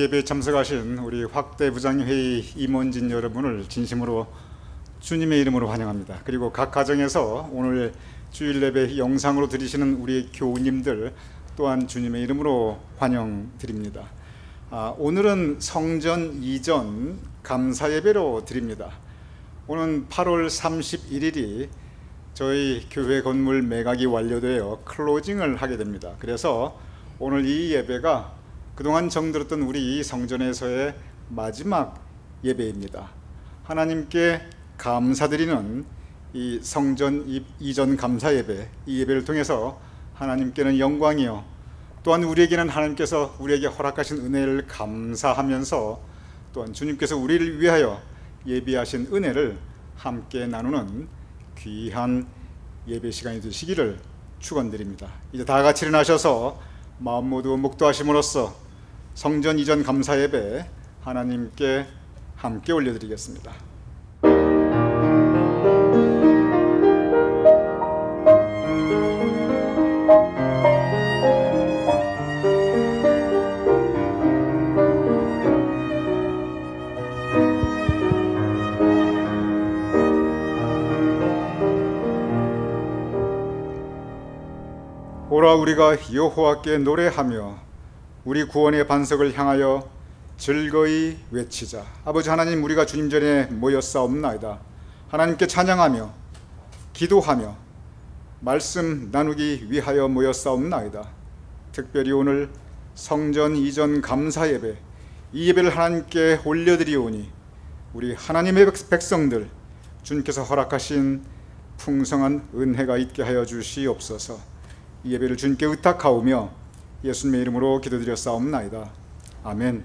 예배에 참석하신 우리 확대 부장회의 임원진 여러분을 진심으로 주님의 이름으로 환영합니다. 그리고 각 가정에서 오늘 주일 예배 영상으로 드리시는 우리 교우님들 또한 주님의 이름으로 환영드립니다. 오늘은 성전 이전 감사 예배로 드립니다. 오는 8월 31일이 저희 교회 건물 매각이 완료되어 클로징을 하게 됩니다. 그래서 오늘 이 예배가 그동안 정들었던 우리 성전에서의 마지막 예배입니다. 하나님께 감사드리는 이 성전 이전 감사 예배, 이 예배를 통해서 하나님께는 영광이요, 또한 우리에게는 하나님께서 우리에게 허락하신 은혜를 감사하면서 또한 주님께서 우리를 위하여 예비하신 은혜를 함께 나누는 귀한 예배 시간이 되시기를 축원드립니다. 이제 다 같이 일어나셔서 마음 모두 묵도하심으로써 성전 이전 감사 예배 하나님께 함께 올려드리겠습니다. 오라 우리가 여호와께 노래하며 우리 구원의 반석을 향하여 즐거이 외치자. 아버지 하나님, 우리가 주님 전에 모였사옵나이다. 하나님께 찬양하며 기도하며 말씀 나누기 위하여 모였사옵나이다. 특별히 오늘 성전 이전 감사 예배, 이 예배를 하나님께 올려드리오니 우리 하나님의 백성들, 주님께서 허락하신 풍성한 은혜가 있게 하여 주시옵소서. 이 예배를 주님께 의탁하오며 예수님의 이름으로 기도드렸사옵나이다. 아멘.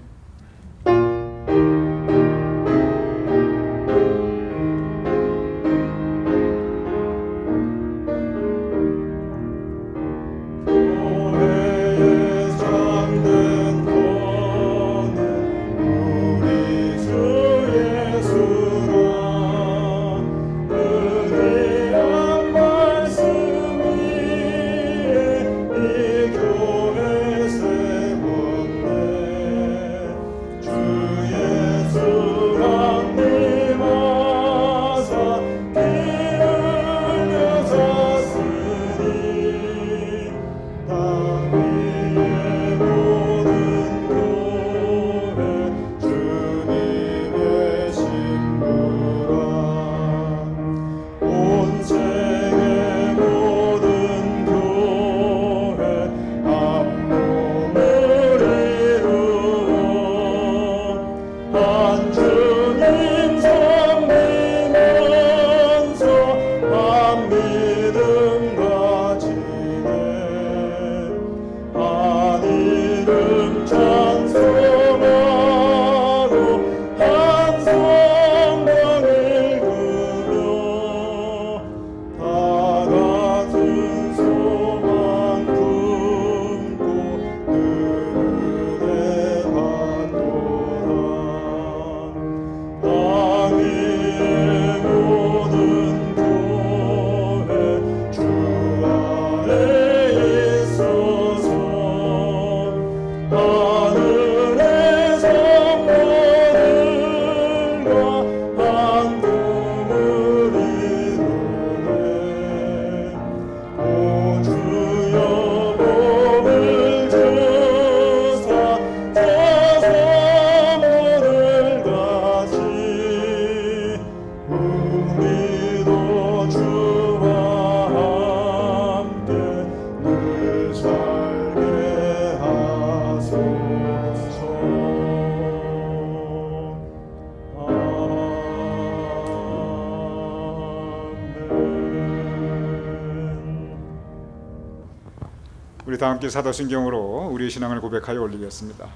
우리 다 함께 사도신경으로 우리의 신앙을 고백하여 올리겠습니다.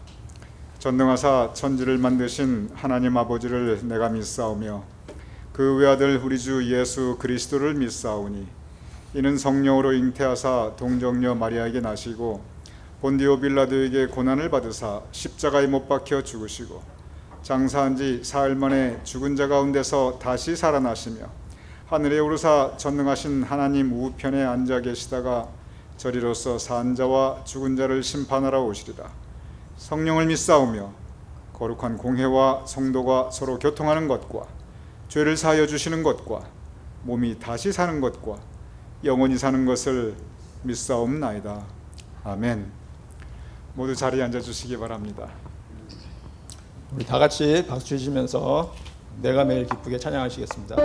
전능하사 천지를 만드신 하나님 아버지를 내가 믿사오며 그 외아들 우리 주 예수 그리스도를 믿사오니 이는 성령으로 잉태하사 동정녀 마리아에게 나시고 본디오 빌라도에게 고난을 받으사 십자가에 못 박혀 죽으시고 장사한 지 사흘 만에 죽은 자 가운데서 다시 살아나시며 하늘에 오르사 전능하신 하나님 우편에 앉아 계시다가 저리로서 산 자와 죽은 자를 심판하러 오시리라. 성령을 믿사오며 거룩한 공회와 성도가 서로 교통하는 것과 죄를 사하여 주시는 것과 몸이 다시 사는 것과 영원히 사는 것을 믿사옵나이다. 아멘. 모두 자리에 앉아주시기 바랍니다. 우리 다 같이 박수 주시면서 내가 매일 기쁘게 찬양하시겠습니다.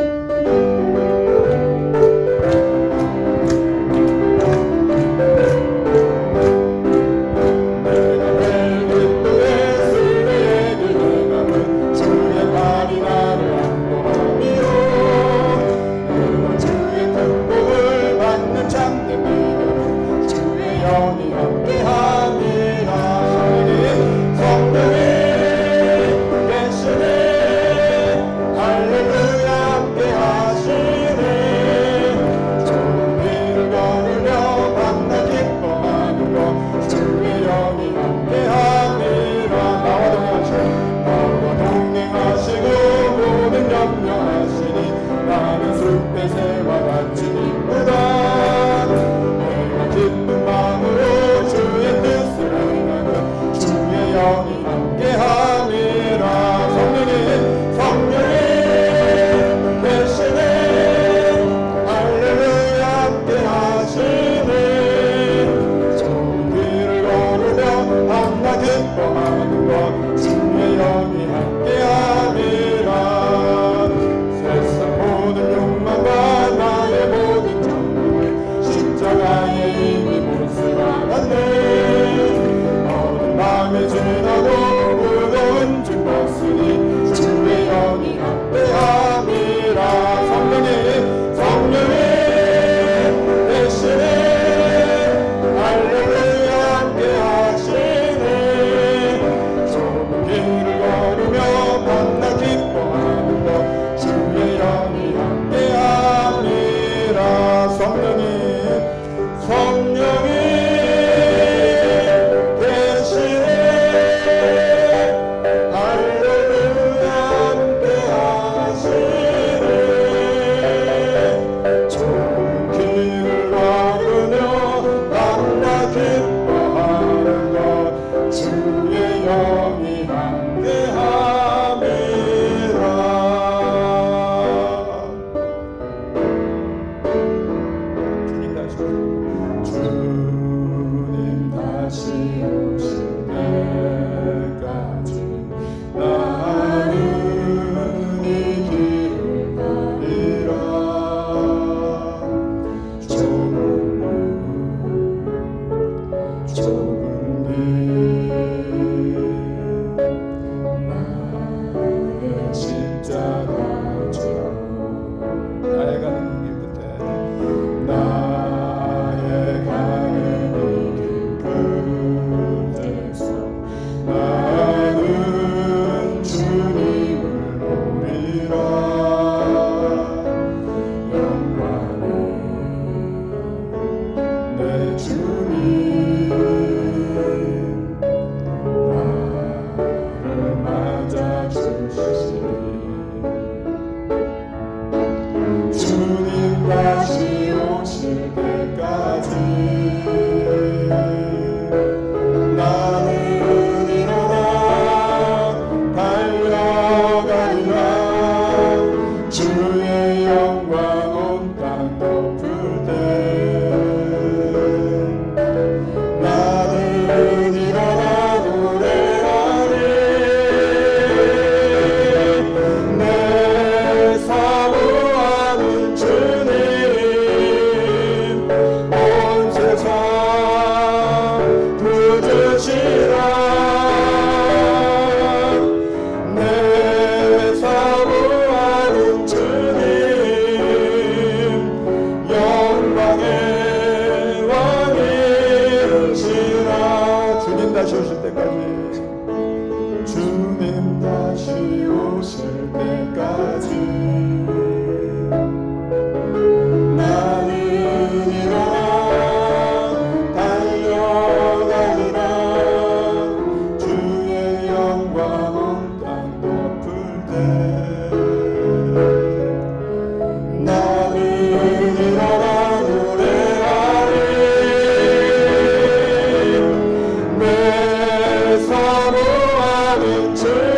사모하는 주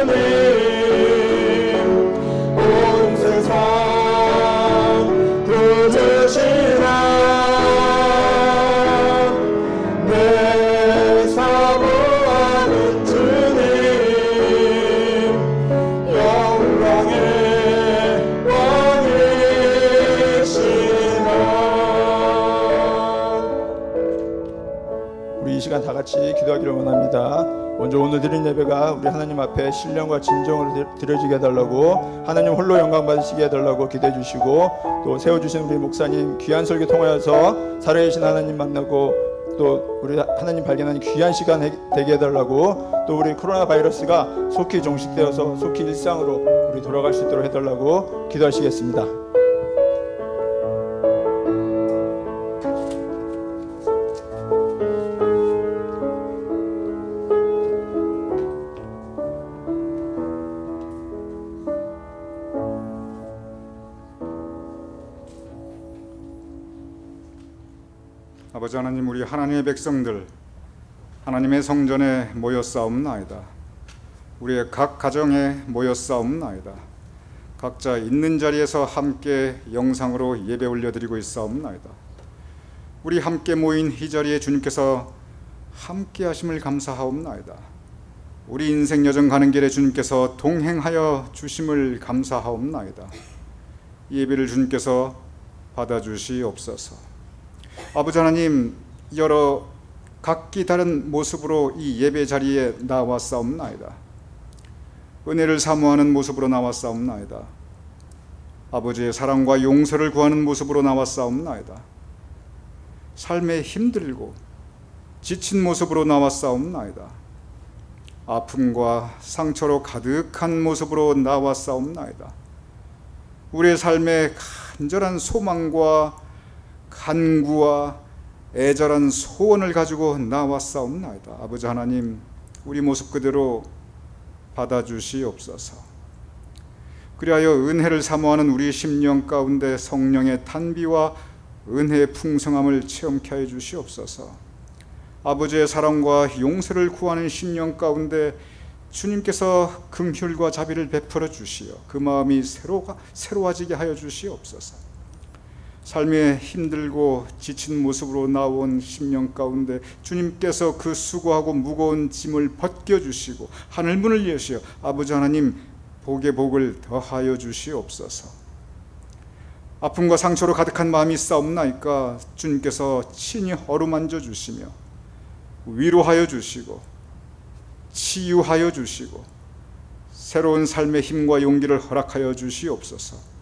같이 기도하기를 원합니다. 먼저 오늘 드린 예배가 우리 하나님 앞에 신령과 진정으로 드려지게 해달라고, 하나님 홀로 영광 받으시게 해달라고 기도해 주시고, 또 세워주신 우리 목사님 귀한 설교 통하여서 살아계신 하나님 만나고 또 우리 하나님 발견하는 귀한 시간 되게 해달라고, 또 우리 코로나 바이러스가 속히 종식되어서 속히 일상으로 우리 돌아갈 수 있도록 해달라고 기도하시겠습니다. 아버지 하나님, 우리 하나님의 백성들 하나님의 성전에 모였사옵나이다. 우리의 각 가정에 모였사옵나이다. 각자 있는 자리에서 함께 영상으로 예배 올려드리고 있사옵나이다. 우리 함께 모인 이 자리에 주님께서 함께 하심을 감사하옵나이다. 우리 인생 여정 가는 길에 주님께서 동행하여 주심을 감사하옵나이다. 예배를 주님께서 받아주시옵소서. 아버지 하나님, 여러 각기 다른 모습으로 이 예배 자리에 나왔사옵나이다. 은혜를 사모하는 모습으로 나왔사옵나이다. 아버지의 사랑과 용서를 구하는 모습으로 나왔사옵나이다. 삶에 힘들고 지친 모습으로 나왔사옵나이다. 아픔과 상처로 가득한 모습으로 나왔사옵나이다. 우리의 삶에 간절한 소망과 간구와 애절한 소원을 가지고 나왔사옵나이다. 아버지 하나님, 우리 모습 그대로 받아주시옵소서. 그리하여 은혜를 사모하는 우리 심령 가운데 성령의 탄비와 은혜의 풍성함을 체험케 해 주시옵소서. 아버지의 사랑과 용서를 구하는 심령 가운데 주님께서 긍휼과 자비를 베풀어 주시어 그 마음이 새로워지게 하여 주시옵소서. 삶에 힘들고 지친 모습으로 나온 심령 가운데 주님께서 그 수고하고 무거운 짐을 벗겨주시고 하늘문을 여시어 아버지 하나님 복의 복을 더하여 주시옵소서. 아픔과 상처로 가득한 마음이 있사옵나이까 주님께서 친히 어루만져 주시며 위로하여 주시고 치유하여 주시고 새로운 삶의 힘과 용기를 허락하여 주시옵소서.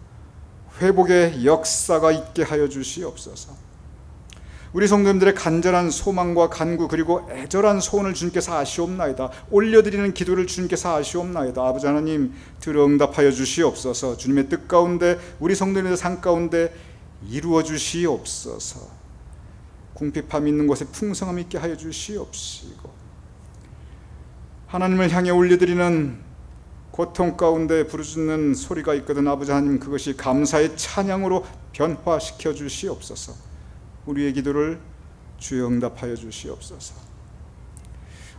회복의 역사가 있게 하여 주시옵소서. 우리 성도님들의 간절한 소망과 간구 그리고 애절한 소원을 주님께서 아시옵나이다. 올려드리는 기도를 주님께서 아시옵나이다. 아버지 하나님, 들어 응답하여 주시옵소서. 주님의 뜻 가운데 우리 성도님의 삶 가운데 이루어 주시옵소서. 궁핍함 있는 곳에 풍성함 있게 하여 주시옵시고, 하나님을 향해 올려드리는 고통 가운데 부르짖는 소리가 있거든 아버지 하나님, 그것이 감사의 찬양으로 변화시켜 주시옵소서. 우리의 기도를 주여 응답하여 주시옵소서.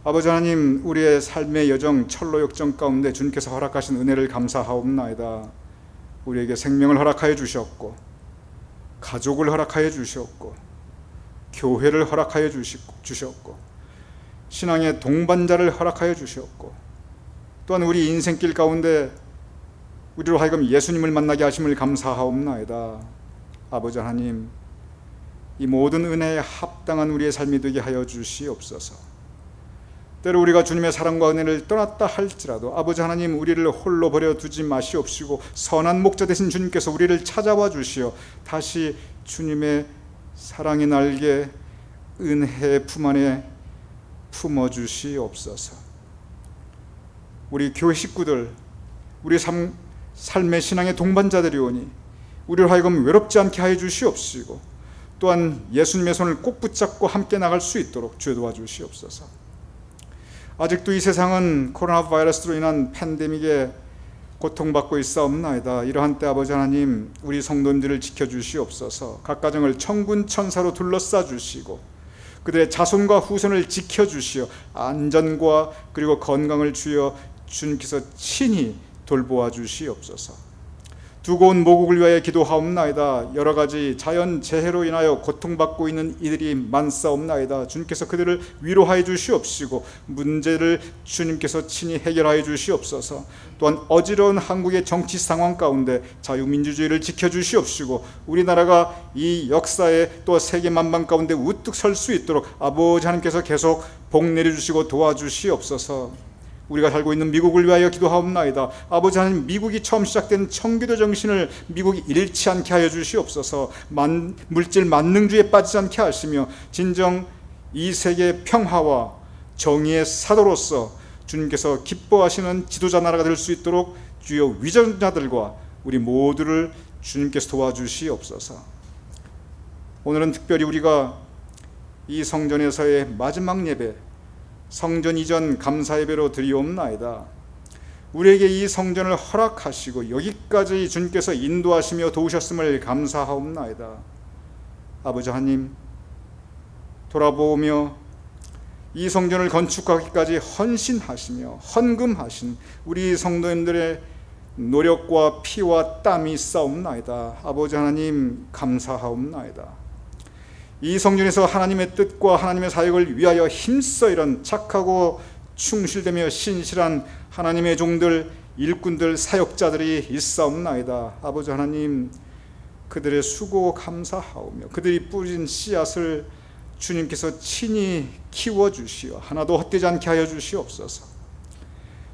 아버지 하나님, 우리의 삶의 여정 철로 역정 가운데 주님께서 허락하신 은혜를 감사하옵나이다. 우리에게 생명을 허락하여 주셨고 가족을 허락하여 주셨고 교회를 허락하여 주셨고 신앙의 동반자를 허락하여 주셨고, 또한 우리 인생길 가운데 우리로 하여금 예수님을 만나게 하심을 감사하옵나이다. 아버지 하나님, 이 모든 은혜에 합당한 우리의 삶이 되게 하여 주시옵소서. 때로 우리가 주님의 사랑과 은혜를 떠났다 할지라도 아버지 하나님, 우리를 홀로 버려두지 마시옵시고 선한 목자 되신 주님께서 우리를 찾아와 주시어 다시 주님의 사랑의 날개 은혜의 품 안에 품어주시옵소서. 우리 교회 식구들, 우리 삶의 신앙의 동반자들이오니 우리를 하여금 외롭지 않게 하여 주시옵시고, 또한 예수님의 손을 꼭 붙잡고 함께 나갈 수 있도록 주여 도와주시옵소서. 아직도 이 세상은 코로나 바이러스로 인한 팬데믹에 고통받고 있사옵나이다. 이러한 때 아버지 하나님, 우리 성도님들을 지켜주시옵소서. 각 가정을 천군 천사로 둘러싸 주시고 그들의 자손과 후손을 지켜주시어 안전과 그리고 건강을 주여 주님께서 친히 돌보아 주시옵소서. 두고 온 모국을 위하여 기도하옵나이다. 여러 가지 자연 재해로 인하여 고통받고 있는 이들이 많사옵나이다. 주님께서 그들을 위로하여 주시옵시고 문제를 주님께서 친히 해결하여 주시옵소서. 또한 어지러운 한국의 정치 상황 가운데 자유민주주의를 지켜주시옵시고 우리나라가 이 역사에 또 세계 만방 가운데 우뚝 설 수 있도록 아버지 하나님께서 계속 복 내려주시고 도와주시옵소서. 우리가 살고 있는 미국을 위하여 기도하옵나이다. 아버지 하나님, 미국이 처음 시작된 청교도 정신을 미국이 잃지 않게 하여 주시옵소서. 물질 만능주의에 빠지지 않게 하시며 진정 이 세계의 평화와 정의의 사도로서 주님께서 기뻐하시는 지도자 나라가 될 수 있도록 주여 위정자들과 우리 모두를 주님께서 도와주시옵소서. 오늘은 특별히 우리가 이 성전에서의 마지막 예배, 성전 이전 감사 예배로 드리옵나이다. 우리에게 이 성전을 허락하시고 여기까지 주님께서 인도하시며 도우셨음을 감사하옵나이다. 아버지 하나님, 돌아보며 이 성전을 건축하기까지 헌신하시며 헌금하신 우리 성도님들의 노력과 피와 땀이 싸움나이다. 아버지 하나님, 감사하옵나이다. 이 성전에서 하나님의 뜻과 하나님의 사역을 위하여 힘써 이런 착하고 충실되며 신실한 하나님의 종들, 일꾼들, 사역자들이 있사옵나이다. 아버지 하나님, 그들의 수고 감사하오며 그들이 뿌린 씨앗을 주님께서 친히 키워주시어 하나도 헛되지 않게 하여 주시옵소서.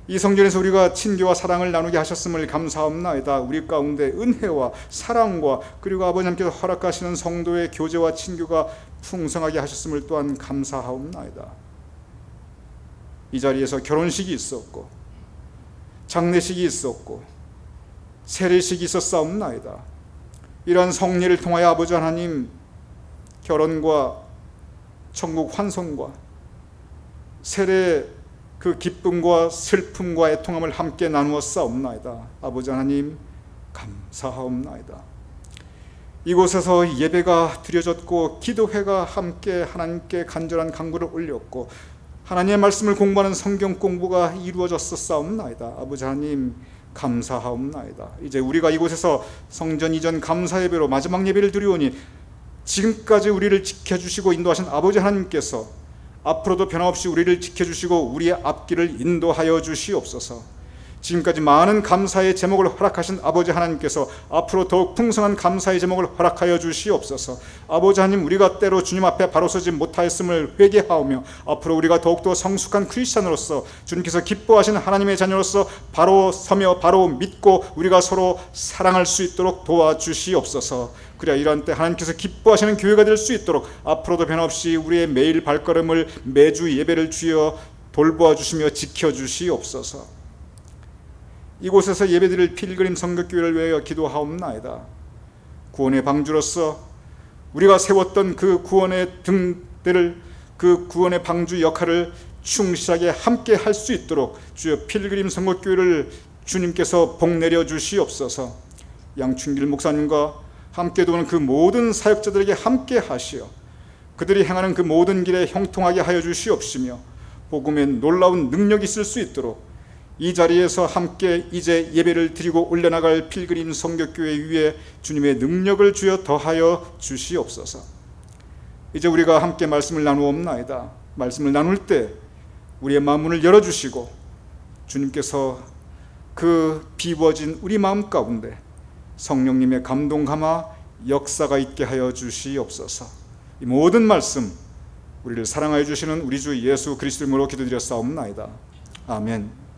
이 성전에서 우리가 친교와 사랑을 나누게 하셨음을 감사합나이다. 우리 가운데 은혜와 사랑과 그리고 아버지 하나님께서 허락하시는 성도의 교제와 친교가 풍성하게 하셨음을 또한 감사하옵나이다. 이 자리에서 결혼식이 있었고 장례식이 있었고 세례식이 있었사옵나이다. 이러한 성례를 통하여 아버지 하나님, 결혼과 천국 환송과 세례 그 기쁨과 슬픔과 애통함을 함께 나누어 싸움나이다. 아버지 하나님, 감사하옵나이다. 이곳에서 예배가 드려졌고 기도회가 함께 하나님께 간절한 간구를 올렸고 하나님의 말씀을 공부하는 성경 공부가 이루어졌사옵나이다. 아버지 하나님, 감사하옵나이다. 이제 우리가 이곳에서 성전 이전 감사 예배로 마지막 예배를 드리오니 지금까지 우리를 지켜주시고 인도하신 아버지 하나님께서 앞으로도 변함없이 우리를 지켜주시고 우리의 앞길을 인도하여 주시옵소서. 지금까지 많은 감사의 제목을 허락하신 아버지 하나님께서 앞으로 더욱 풍성한 감사의 제목을 허락하여 주시옵소서. 아버지 하나님, 우리가 때로 주님 앞에 바로 서지 못하였음을 회개하오며 앞으로 우리가 더욱더 성숙한 크리스찬으로서 주님께서 기뻐하시는 하나님의 자녀로서 바로 서며 바로 믿고 우리가 서로 사랑할 수 있도록 도와주시옵소서. 그래야 이런 때 하나님께서 기뻐하시는 교회가 될 수 있도록 앞으로도 변함없이 우리의 매일 발걸음을 매주 예배를 주여 돌보아 주시며 지켜주시옵소서. 이곳에서 예배드릴 필그림 성격교회를 위하여 기도하옵나이다. 구원의 방주로서 우리가 세웠던 그 구원의 등대를, 그 구원의 방주 역할을 충실하게 함께 할 수 있도록 주여 필그림 성격교회를 주님께서 복 내려 주시옵소서. 양충길 목사님과 함께 도는 그 모든 사역자들에게 함께 하시어 그들이 행하는 그 모든 길에 형통하게 하여 주시옵시며 복음의 놀라운 능력이 있을 수 있도록 이 자리에서 함께 이제 예배를 드리고 올려나갈 필그림 성격교회 위에 주님의 능력을 주여 더하여 주시옵소서. 이제 우리가 함께 말씀을 나누옵나이다. 말씀을 나눌 때 우리의 마음문을 열어주시고 주님께서 그 비워진 우리 마음 가운데 성령님의 감동 감화 역사가 있게 하여 주시옵소서. 이 모든 말씀 우리를 사랑하여 주시는 우리 주 예수 그리스도 이름으로 기도드렸사옵나이다. 아멘.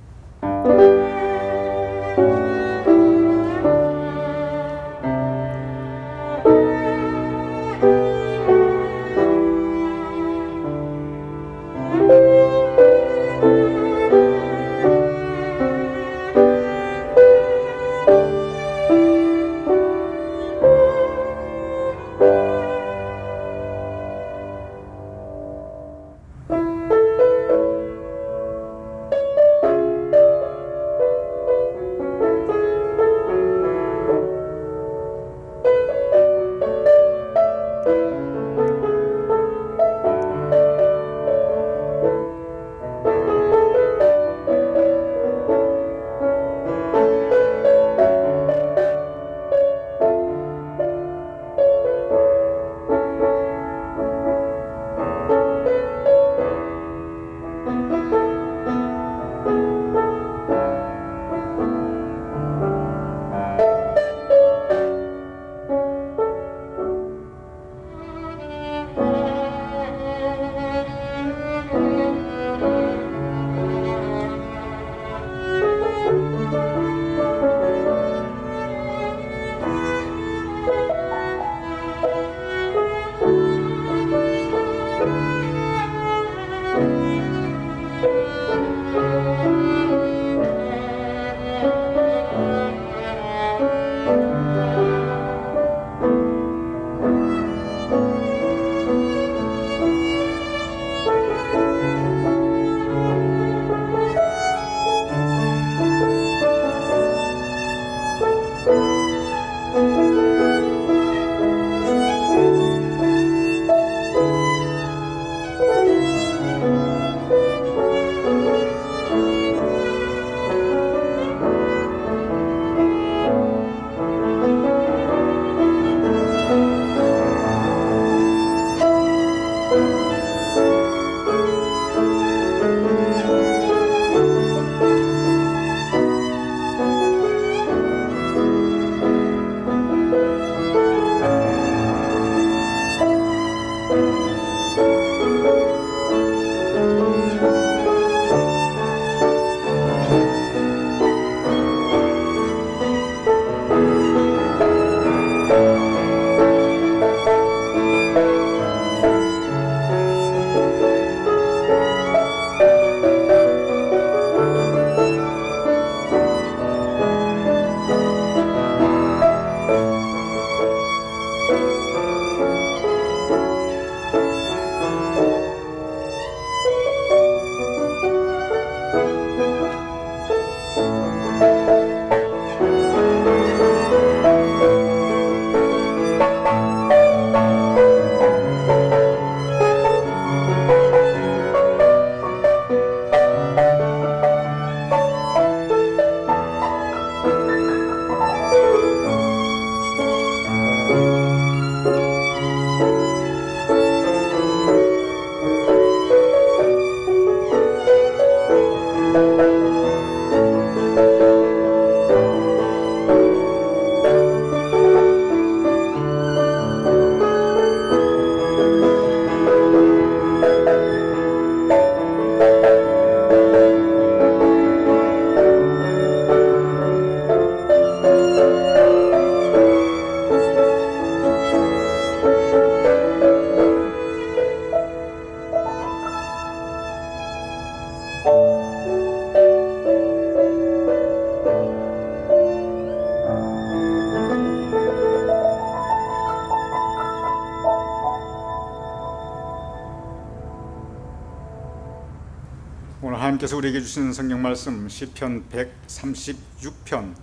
하나님께서 우리에게 주신 성경 말씀 시편 136편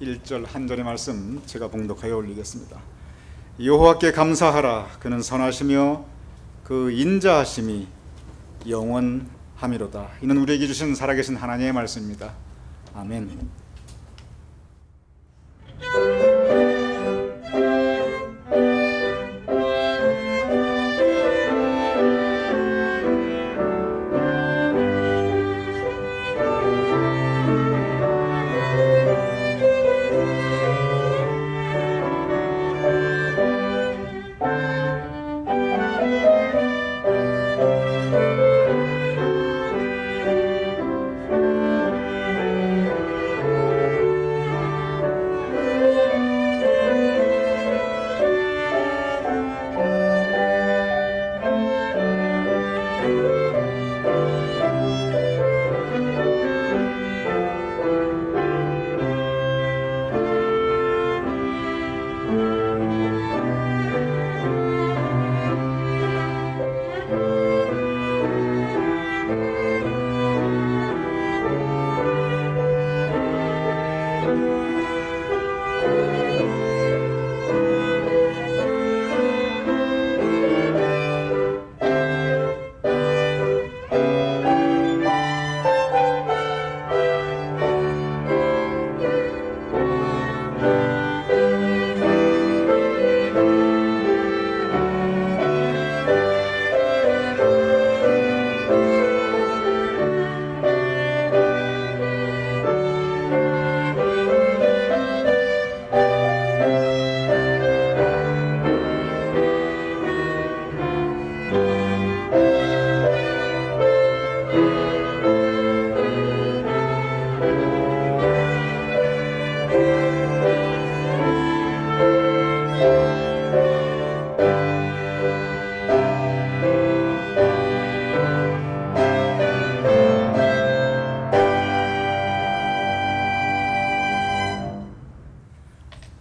1절 한 절의 말씀 제가 봉독하여 올리겠습니다. 여호와께 감사하라. 그는 선하시며 그 인자하심이 영원함이로다. 이는 우리에게 주신 살아계신 하나님의 말씀입니다. 아멘.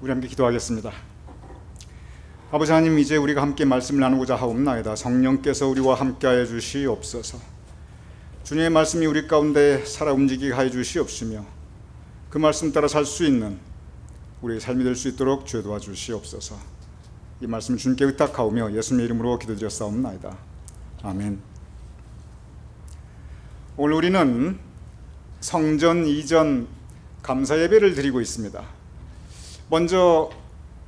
우리 함께 기도하겠습니다. 아버지 하나님, 이제 우리가 함께 말씀을 나누고자 하옵나이다. 성령께서 우리와 함께하여 주시옵소서. 주님의 말씀이 우리 가운데 살아 움직이게 하여 주시옵시며 그 말씀 따라 살 수 있는 우리의 삶이 될 수 있도록 주여 도와주시옵소서. 이 말씀 주님께 의탁하오며 예수님의 이름으로 기도드렸사옵나이다. 아멘. 오늘 우리는 성전 이전 감사 예배를 드리고 있습니다. 먼저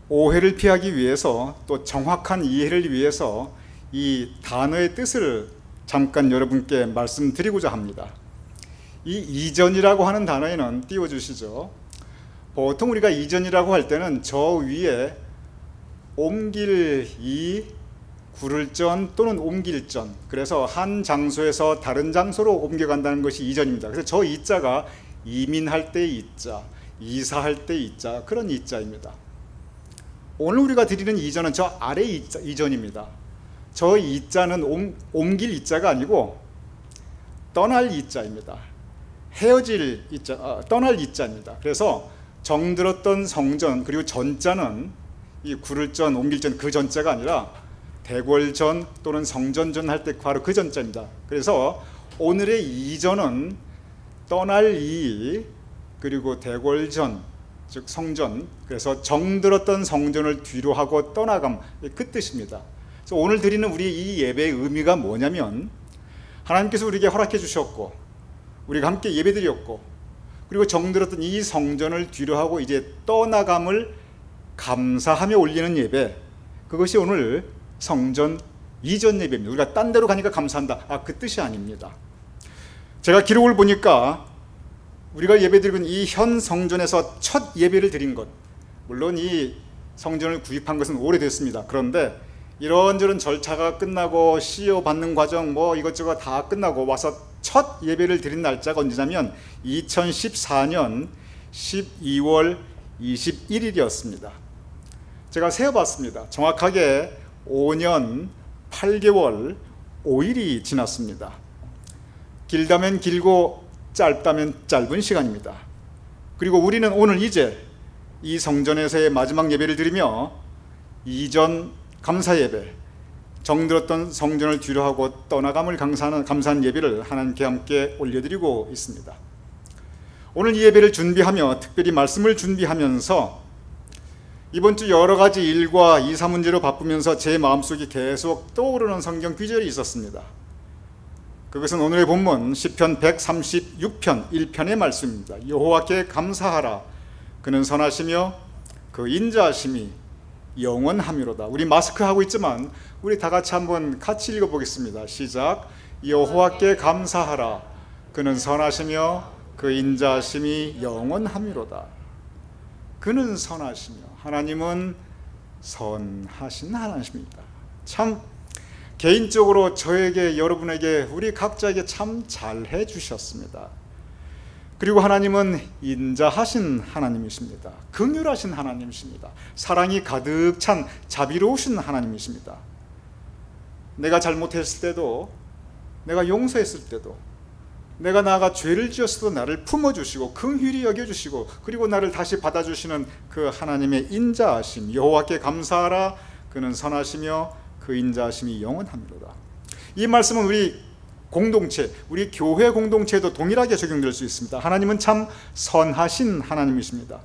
오해를 피하기 위해서 또 정확한 이해를 위해서 이 단어의 뜻을 잠깐 여러분께 말씀드리고자 합니다. 이 이전이라고 하는 단어에는 띄워주시죠. 보통 우리가 이전이라고 할 때는 저 위에 옮길 이, 구를 전 또는 옮길 전, 그래서 한 장소에서 다른 장소로 옮겨간다는 것이 이전입니다. 그래서 저 이자가 이민할 때의 이자, 이사할 때 이자, 그런 이자입니다. 오늘 우리가 드리는 이전은 저 아래 이전입니다. 저 이자는 옮길 이자가 아니고 떠날 이자입니다. 헤어질 이자, 떠날 이자입니다. 그래서 정들었던 성전, 그리고 전자는 이 구를 전, 옮길 전, 그 전자가 아니라 대궐전 또는 성전전 할 때 바로 그 전자입니다. 그래서 오늘의 이전은 떠날 이, 그리고 대궐전, 즉 성전, 그래서 정들었던 성전을 뒤로 하고 떠나감, 그 뜻입니다. 그래서 오늘 드리는 우리 이 예배의 의미가 뭐냐면, 하나님께서 우리에게 허락해 주셨고 우리가 함께 예배드렸고, 그리고 정들었던 이 성전을 뒤로 하고 이제 떠나감을 감사하며 올리는 예배, 그것이 오늘 성전 이전 예배입니다. 우리가 딴 데로 가니까 감사한다, 그 뜻이 아닙니다. 제가 기록을 보니까 우리가 예배드리는 이 현 성전에서 첫 예배를 드린 것, 물론 이 성전을 구입한 것은 오래됐습니다. 그런데 이런저런 절차가 끝나고 CEO 받는 과정 이것저것 다 끝나고 와서 첫 예배를 드린 날짜가 언제냐면 2014년 12월 21일이었습니다. 제가 세어봤습니다. 정확하게 5년 8개월 5일이 지났습니다. 길다면 길고 짧다면 짧은 시간입니다. 그리고 우리는 오늘 이제 이 성전에서의 마지막 예배를 드리며 이전 감사 예배, 정들었던 성전을 뒤로하고 떠나감을 감사하는 예배를 하나님께 함께 올려드리고 있습니다. 오늘 이 예배를 준비하며 특별히 말씀을 준비하면서 이번 주 여러 가지 일과 이사 문제로 바쁘면서 제 마음속에 계속 떠오르는 성경 구절이 있었습니다. 그것은 오늘의 본문 시편 136편 1편의 말씀입니다. 여호와께 감사하라. 그는 선하시며 그 인자하심이 영원하미로다. 우리 마스크 하고 있지만 우리 다 같이 한번 같이 읽어보겠습니다. 시작. 여호와께 감사하라. 그는 선하시며 그 인자하심이 영원하미로다. 그는 선하시며, 하나님은 선하신 하나님입니다. 참 개인적으로 저에게, 여러분에게, 우리 각자에게 참 잘해 주셨습니다. 그리고 하나님은 인자하신 하나님이십니다. 긍휼하신 하나님이십니다. 사랑이 가득 찬 자비로우신 하나님이십니다. 내가 잘못했을 때도, 내가 용서했을 때도, 내가 나아가 죄를 지었어도 나를 품어주시고 긍휼히 여겨주시고 그리고 나를 다시 받아주시는 그 하나님의 인자하심, 여호와께 감사하라. 그는 선하시며 그 인자하심이 영원합니다. 이 말씀은 우리 공동체, 우리 교회 공동체에도 동일하게 적용될 수 있습니다. 하나님은 참 선하신 하나님이십니다.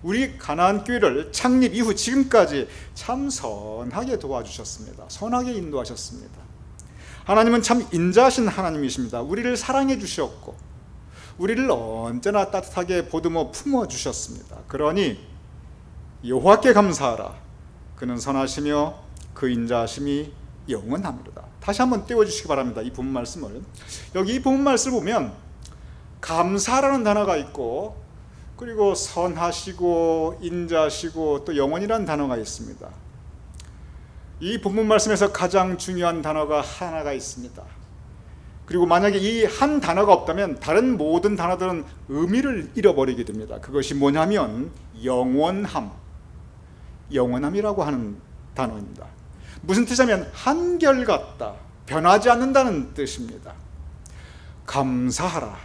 우리 가나안 교회를 창립 이후 지금까지 참 선하게 도와주셨습니다. 선하게 인도하셨습니다. 하나님은 참 인자하신 하나님이십니다. 우리를 사랑해 주셨고 우리를 언제나 따뜻하게 보듬어 품어 주셨습니다. 그러니 여호와께 감사하라. 그는 선하시며 그 인자하심이 영원합니다. 다시 한번 띄워주시기 바랍니다. 이 본문 말씀을. 여기 이 본문 말씀을 보면 감사라는 단어가 있고 그리고 선하시고 인자하시고 또 영원이라는 단어가 있습니다. 이 본문 말씀에서 가장 중요한 단어가 하나가 있습니다. 그리고 만약에 이 한 단어가 없다면 다른 모든 단어들은 의미를 잃어버리게 됩니다. 그것이 뭐냐면 영원함이라고 하는 단어입니다. 무슨 뜻이냐면 한결같다, 변하지 않는다는 뜻입니다. 감사하라.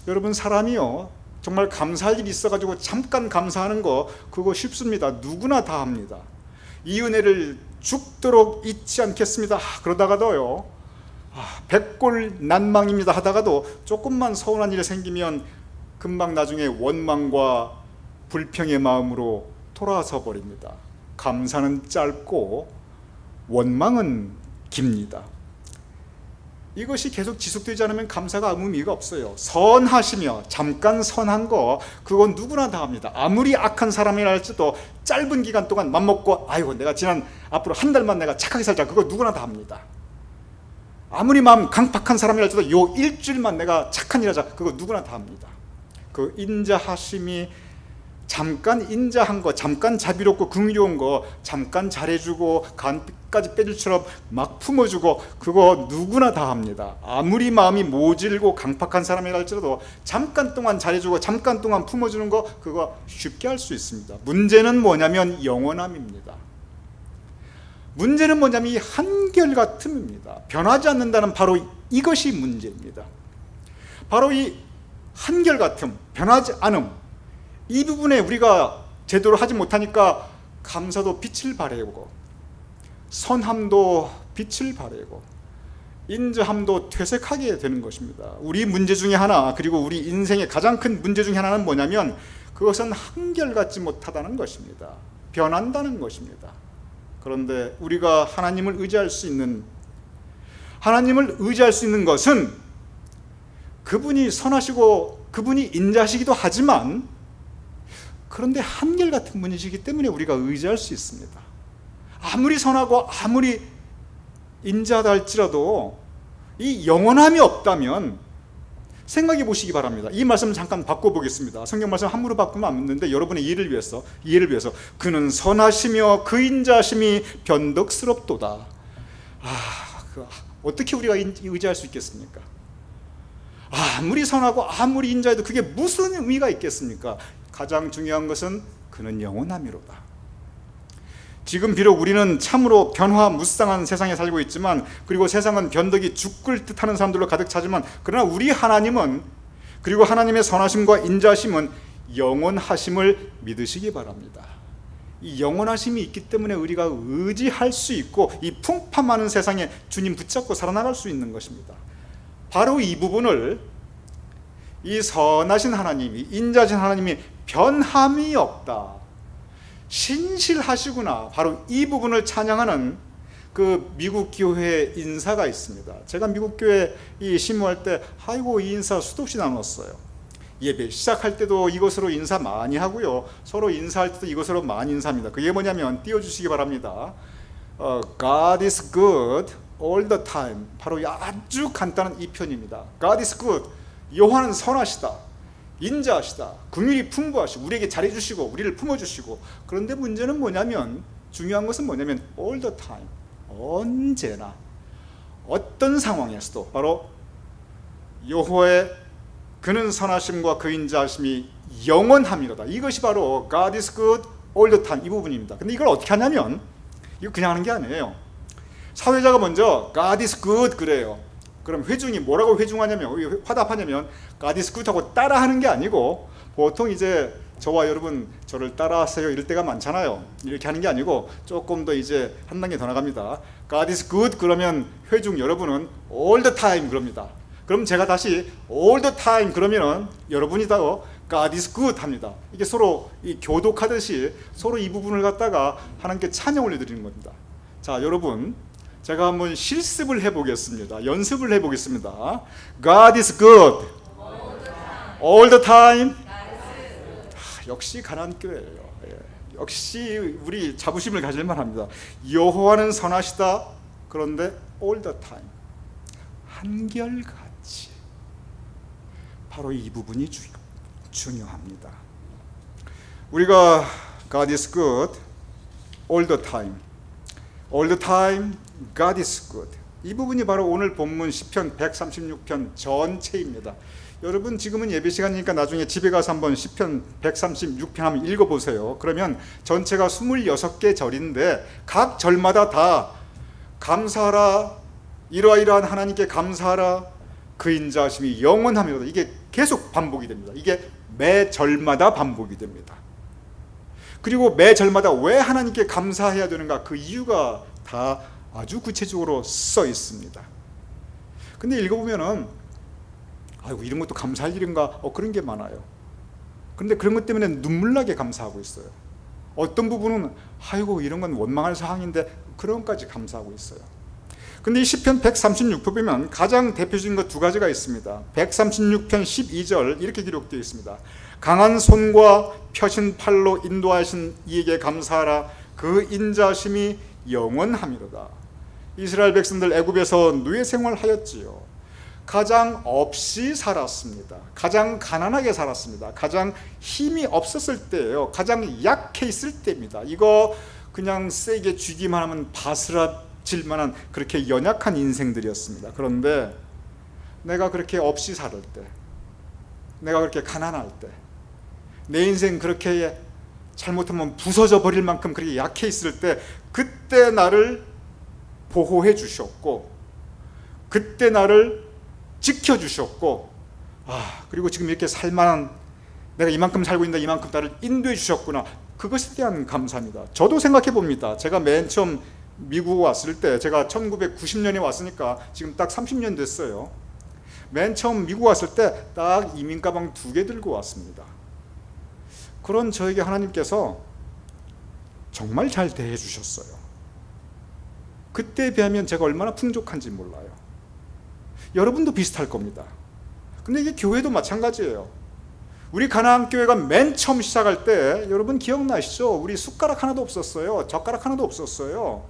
여러분, 사람이요 정말 감사할 일이 있어가지고 잠깐 감사하는 거 그거 쉽습니다. 누구나 다 합니다. 이 은혜를 죽도록 잊지 않겠습니다. 그러다가도요 백골난망입니다 하다가도 조금만 서운한 일이 생기면 금방 나중에 원망과 불평의 마음으로 돌아서 버립니다. 감사는 짧고 원망은 깁니다. 이것이 계속 지속되지 않으면 감사가 아무 의미가 없어요. 선하시며, 잠깐 선한 거 그건 누구나 다 합니다. 아무리 악한 사람이라 할지도 짧은 기간 동안 맘먹고 아이고 내가 앞으로 한 달만 내가 착하게 살자, 그거 누구나 다 합니다. 아무리 마음 강팍한 사람이라 할지도 요 일주일만 내가 착한 일 하자, 그거 누구나 다 합니다. 그 인자하심이 잠깐 인자한 거, 잠깐 자비롭고 긍휼한 거, 잠깐 잘해주고 간까지 빼줄처럼 막 품어주고 그거 누구나 다 합니다. 아무리 마음이 모질고 강팍한 사람이라 할지라도 잠깐 동안 잘해주고 잠깐 동안 품어주는 거 그거 쉽게 할 수 있습니다. 문제는 뭐냐면 영원함입니다. 문제는 뭐냐면 이 한결같음입니다. 변하지 않는다는 바로 이것이 문제입니다. 바로 이 한결같음, 변하지 않음, 이 부분에 우리가 제대로 하지 못하니까 감사도 빛을 발해오고 선함도 빛을 발해오고 인자함도 퇴색하게 되는 것입니다. 우리 문제 중에 하나, 그리고 우리 인생의 가장 큰 문제 중에 하나는 뭐냐면 그것은 한결같지 못하다는 것입니다. 변한다는 것입니다. 그런데 우리가 하나님을 의지할 수 있는 것은 그분이 선하시고 그분이 인자하시기도 하지만 그런데 한결같은 분이시기 때문에 우리가 의지할 수 있습니다. 아무리 선하고 아무리 인자하다 할지라도 이 영원함이 없다면 생각해 보시기 바랍니다. 이 말씀을 잠깐 바꿔보겠습니다. 성경 말씀 함부로 바꾸면 안 되는데 여러분의 이해를 위해서 그는 선하시며 그 인자하심이 변덕스럽도다. 어떻게 우리가 의지할 수 있겠습니까? 아무리 선하고 아무리 인자해도 그게 무슨 의미가 있겠습니까? 가장 중요한 것은 그는 영원함이로다. 지금 비록 우리는 참으로 변화무쌍한 세상에 살고 있지만, 그리고 세상은 변덕이 죽을 듯하는 사람들로 가득 차지만, 그러나 우리 하나님은, 그리고 하나님의 선하심과 인자하심은 영원하심을 믿으시기 바랍니다. 이 영원하심이 있기 때문에 우리가 의지할 수 있고 이 풍파많은 세상에 주님 붙잡고 살아나갈 수 있는 것입니다. 바로 이 부분을 이 선하신 하나님이, 인자하신 하나님이 변함이 없다, 신실하시구나, 바로 이 부분을 찬양하는 그 미국 교회 인사가 있습니다. 제가 미국 교회 이 심호할 때 아이고 이 인사 수도 없이 나눴어요. 예배 시작할 때도 이것으로 인사 많이 하고요, 서로 인사할 때도 이것으로 많이 인사합니다. 그게 뭐냐면 띄워주시기 바랍니다. God is good all the time. 바로 아주 간단한 이 표현입니다. God is good. 여호와는 선하시다, 인자하시다, 긍휼이 풍부하시고 우리에게 잘해주시고 우리를 품어주시고. 그런데 문제는 뭐냐면, 중요한 것은 뭐냐면 all the time, 언제나 어떤 상황에서도 바로 여호와의 그는 선하심과 그 인자하심이 영원함이로다. 이것이 바로 God is good all the time 이 부분입니다. 근데 이걸 어떻게 하냐면, 이거 그냥 하는 게 아니에요. 사회자가 먼저 God is good 그래요. 그럼 회중이 뭐라고 회중하냐면, 화답하냐면 God is good 하고 따라하는 게 아니고, 보통 이제 저와 여러분 저를 따라하세요 이럴 때가 많잖아요. 이렇게 하는 게 아니고 조금 더 이제 한 단계 더 나갑니다. God is good 그러면 회중 여러분은 all the time 그럽니다. 그럼 제가 다시 all the time 그러면은 여러분이 다 God is good 합니다. 이게 서로 이 교독하듯이 서로 이 부분을 갖다가 하나님께 찬양 올려드리는 겁니다. 자, 여러분 제가 한번 실습을 해보겠습니다. 연습을 해보겠습니다. God is good all the time. 역시 가나안 교회예요. 역시 우리 자부심을 가질만 합니다. 여호와는 선하시다. 그런데 all the time, 한결같이. 바로 이 부분이 중요합니다. 우리가 God is good all the time, all the time God is good, 이 부분이 바로 오늘 본문 시편 136편 전체입니다. 여러분 지금은 예배 시간이니까 나중에 집에 가서 한번 시편 136편 한번 읽어보세요. 그러면 전체가 26개 절인데 각 절마다 다 감사하라, 이러이러한 하나님께 감사하라, 그 인자하심이 영원하며, 이게 계속 반복이 됩니다. 이게 매 절마다 반복이 됩니다. 그리고 매 절마다 왜 하나님께 감사해야 되는가, 그 이유가 다 아주 구체적으로 써 있습니다. 근데 읽어보면은 아이고 이런 것도 감사할 일인가, 그런 게 많아요. 그런데 그런 것 때문에 눈물나게 감사하고 있어요. 어떤 부분은 아이고 이런 건 원망할 사항인데 그런 것까지 감사하고 있어요. 근데 이 시편 136편 보면 가장 대표적인 것 두 가지가 있습니다. 136편 12절 이렇게 기록되어 있습니다. 강한 손과 펴신 팔로 인도하신 이에게 감사하라, 그 인자심이 영원함이로다. 이스라엘 백성들 애굽에서 노예 생활하였지요. 가장 없이 살았습니다. 가장 가난하게 살았습니다. 가장 힘이 없었을 때예요. 가장 약해 있을 때입니다. 이거 그냥 세게 쥐기만 하면 바스라질 만한 그렇게 연약한 인생들이었습니다. 그런데 내가 그렇게 없이 살 때, 내가 그렇게 가난할 때, 내 인생 그렇게 잘못하면 부서져 버릴 만큼 그렇게 약해 있을 때, 그때 나를 보호해 주셨고, 그때 나를 지켜주셨고, 그리고 지금 이렇게 살만한, 내가 이만큼 살고 있는데 이만큼 나를 인도해 주셨구나, 그것에 대한 감사입니다. 저도 생각해 봅니다. 제가 맨 처음 미국 왔을 때, 제가 1990년에 왔으니까 지금 딱 30년 됐어요. 맨 처음 미국 왔을 때 딱 이민 가방 2개 들고 왔습니다. 그런 저에게 하나님께서 정말 잘 대해 주셨어요. 그때에 비하면 제가 얼마나 풍족한지 몰라요. 여러분도 비슷할 겁니다. 근데 이게 교회도 마찬가지예요. 우리 가나안 교회가 맨 처음 시작할 때 여러분 기억나시죠? 우리 숟가락 하나도 없었어요. 젓가락 하나도 없었어요.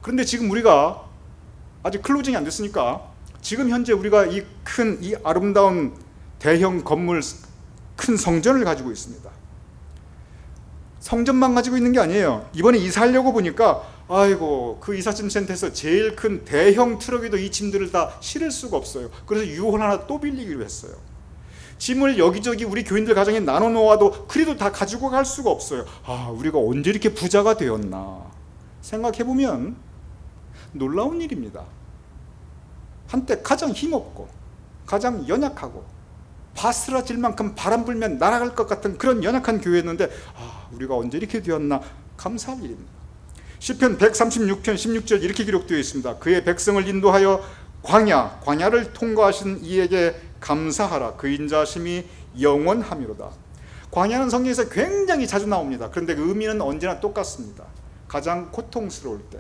그런데 지금 우리가 아직 클로징이 안 됐으니까 지금 현재 우리가 이 큰, 이 아름다운 대형 건물, 큰 성전을 가지고 있습니다. 성전만 가지고 있는 게 아니에요. 이번에 이사하려고 보니까 아이고 그 이삿짐 센터에서 제일 큰 대형 트럭에도 이 짐들을 다 실을 수가 없어요. 그래서 유홀 하나 또 빌리기로 했어요. 짐을 여기저기 우리 교인들 가정에 나눠 놓아도 그래도 다 가지고 갈 수가 없어요. 우리가 언제 이렇게 부자가 되었나 생각해보면 놀라운 일입니다. 한때 가장 힘없고 가장 연약하고 바스라질 만큼 바람 불면 날아갈 것 같은 그런 연약한 교회였는데 우리가 언제 이렇게 되었나 감사할 일입니다. 시편 136편 16절 이렇게 기록되어 있습니다. 그의 백성을 인도하여 광야를 통과하신 이에게 감사하라. 그 인자하심이 영원하미로다. 광야는 성경에서 굉장히 자주 나옵니다. 그런데 그 의미는 언제나 똑같습니다. 가장 고통스러울 때,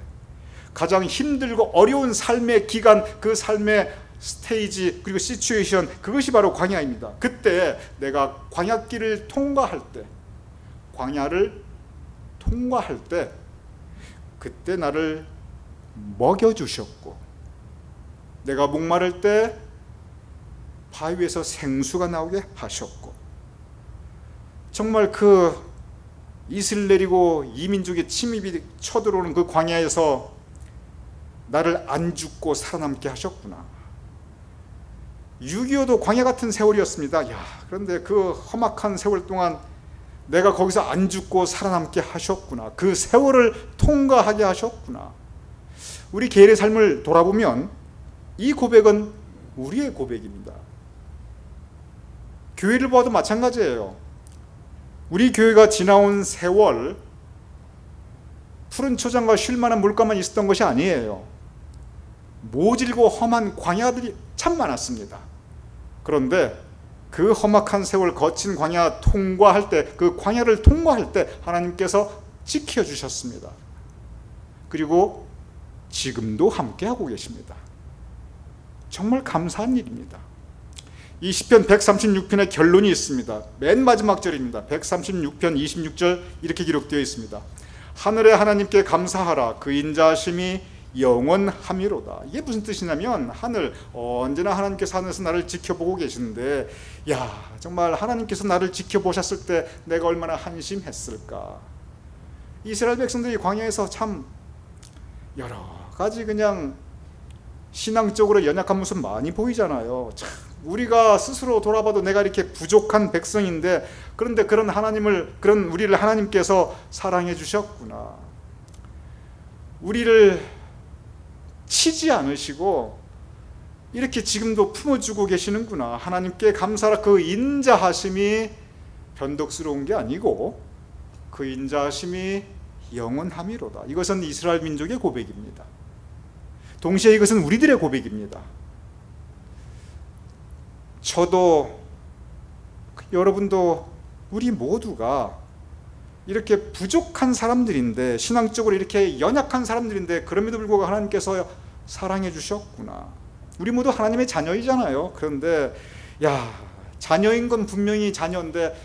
가장 힘들고 어려운 삶의 기간, 그 삶의 스테이지 그리고 시츄에이션, 그것이 바로 광야입니다. 그때 내가 광야길을 통과할 때, 광야를 통과할 때 그때 나를 먹여주셨고, 내가 목마를 때 바위에서 생수가 나오게 하셨고, 정말 그 이슬 내리고 이민족의 침입이 쳐들어오는 그 광야에서 나를 안 죽고 살아남게 하셨구나. 6.25도 광야 같은 세월이었습니다. 그런데 그 험악한 세월 동안 내가 거기서 안 죽고 살아남게 하셨구나. 그 세월을 통과하게 하셨구나. 우리 개인의 삶을 돌아보면 이 고백은 우리의 고백입니다. 교회를 봐도 마찬가지예요. 우리 교회가 지나온 세월, 푸른 초장과 쉴만한 물가만 있었던 것이 아니에요. 모질고 험한 광야들이 참 많았습니다. 그런데 그 험악한 세월 거친 광야 통과할 때, 그 광야를 통과할 때 하나님께서 지켜주셨습니다. 그리고 지금도 함께하고 계십니다. 정말 감사한 일입니다. 이 시편 136편의 결론이 있습니다. 맨 마지막 절입니다. 136편 26절 이렇게 기록되어 있습니다. 하늘의 하나님께 감사하라. 그 인자하심이 영원함이로다. 이게 무슨 뜻이냐면, 하늘, 언제나 하나님께서 하늘에서 나를 지켜보고 계시는데, 정말 하나님께서 나를 지켜보셨을 때 내가 얼마나 한심했을까. 이스라엘 백성들이 광야에서 참 여러 가지 그냥 신앙적으로 연약한 모습 많이 보이잖아요. 참 우리가 스스로 돌아봐도 내가 이렇게 부족한 백성인데, 그런데 그런 우리를 하나님께서 사랑해 주셨구나. 우리를 치지 않으시고 이렇게 지금도 품어주고 계시는구나. 하나님께 감사라. 그 인자하심이 변덕스러운 게 아니고 그 인자하심이 영원함이로다. 이것은 이스라엘 민족의 고백입니다. 동시에 이것은 우리들의 고백입니다. 저도, 여러분도, 우리 모두가 이렇게 부족한 사람들인데, 신앙적으로 이렇게 연약한 사람들인데, 그럼에도 불구하고 하나님께서 사랑해 주셨구나. 우리 모두 하나님의 자녀이잖아요. 그런데 자녀인 건 분명히 자녀인데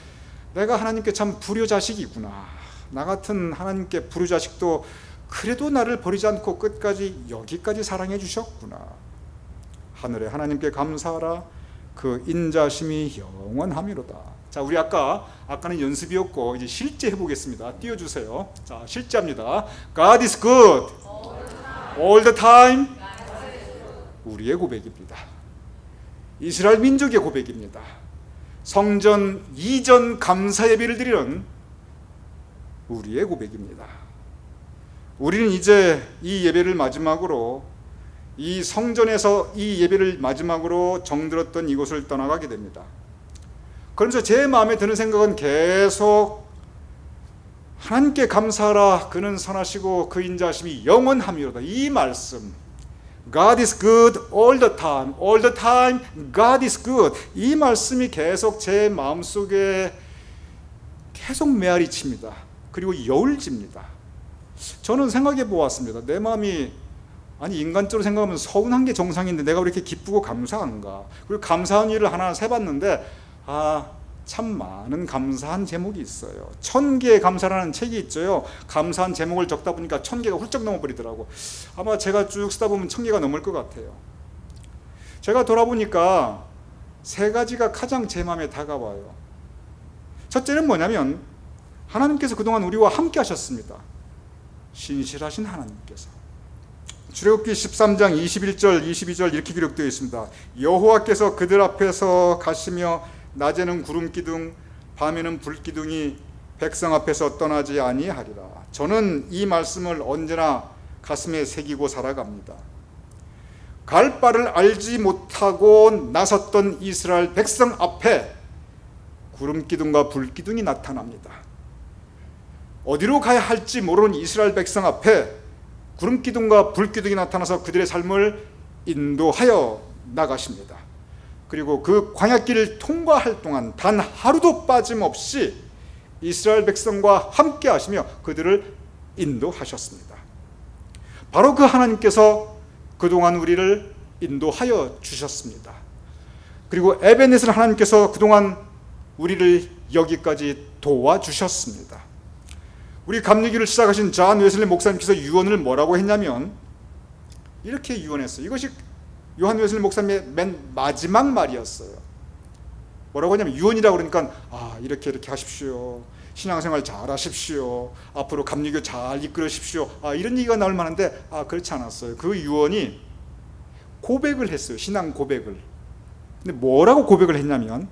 내가 하나님께 참 불효자식이구나. 나 같은 하나님께 불효자식도 그래도 나를 버리지 않고 끝까지 여기까지 사랑해 주셨구나. 하늘에 하나님께 감사하라. 그 인자심이 영원함이로다. 자, 우리 아까는 연습이었고 이제 실제 해보겠습니다. 띄워주세요. 자, 실제합니다. God is good all the time. 우리의 고백입니다. 이스라엘 민족의 고백입니다. 성전 이전 감사 예배를 드리는 우리의 고백입니다. 우리는 이제 이 예배를 마지막으로, 이 성전에서 이 예배를 마지막으로 정들었던 이곳을 떠나가게 됩니다. 그러면서 제 마음에 드는 생각은 계속 하나님께 감사하라. 그는 선하시고 그 인자하심이 영원함이로다. 이 말씀, God is good all the time. All the time God is good. 이 말씀이 계속 제 마음속에 계속 메아리 칩니다. 그리고 여울집니다. 저는 생각해 보았습니다. 내 마음이, 인간적으로 생각하면 서운한 게 정상인데 내가 왜 이렇게 기쁘고 감사한가. 그리고 감사한 일을 하나 세봤는데 참 많은 감사한 제목이 있어요. 1000개의 감사라는 책이 있죠. 감사한 제목을 적다 보니까 1000개가 훌쩍 넘어버리더라고. 아마 제가 쭉 쓰다 보면 1000개가 넘을 것 같아요. 제가 돌아보니까 3가지가 가장 제 마음에 다가와요. 첫째는 뭐냐면, 하나님께서 그동안 우리와 함께 하셨습니다. 신실하신 하나님께서. 출애굽기 13장 21절 22절 이렇게 기록되어 있습니다. 여호와께서 그들 앞에서 가시며 낮에는 구름기둥 밤에는 불기둥이 백성 앞에서 떠나지 아니하리라. 저는 이 말씀을 언제나 가슴에 새기고 살아갑니다. 갈 바를 알지 못하고 나섰던 이스라엘 백성 앞에 구름 기둥과 불 기둥이 나타납니다. 어디로 가야 할지 모르는 이스라엘 백성 앞에 구름 기둥과 불 기둥이 나타나서 그들의 삶을 인도하여 나가십니다. 그리고 그 광야길을 통과할 동안 단 하루도 빠짐없이 이스라엘 백성과 함께 하시며 그들을 인도하셨습니다. 바로 그 하나님께서 그동안 우리를 인도하여 주셨습니다. 그리고 에베네셀 하나님께서 그동안 우리를 여기까지 도와주셨습니다. 우리 감리교를 시작하신 존 웨슬리 목사님께서 유언을 뭐라고 했냐면 이렇게 유언했어요. 이것이 요한 웨슬리 목사님의 맨 마지막 말이었어요. 뭐라고 하냐면 유언이라고 그러니까 이렇게 하십시오. 신앙생활 잘 하십시오. 앞으로 감리교 잘 이끌으십시오. 이런 얘기가 나올 만한데 그렇지 않았어요. 그 유언이 고백을 했어요. 신앙 고백을. 근데 뭐라고 고백을 했냐면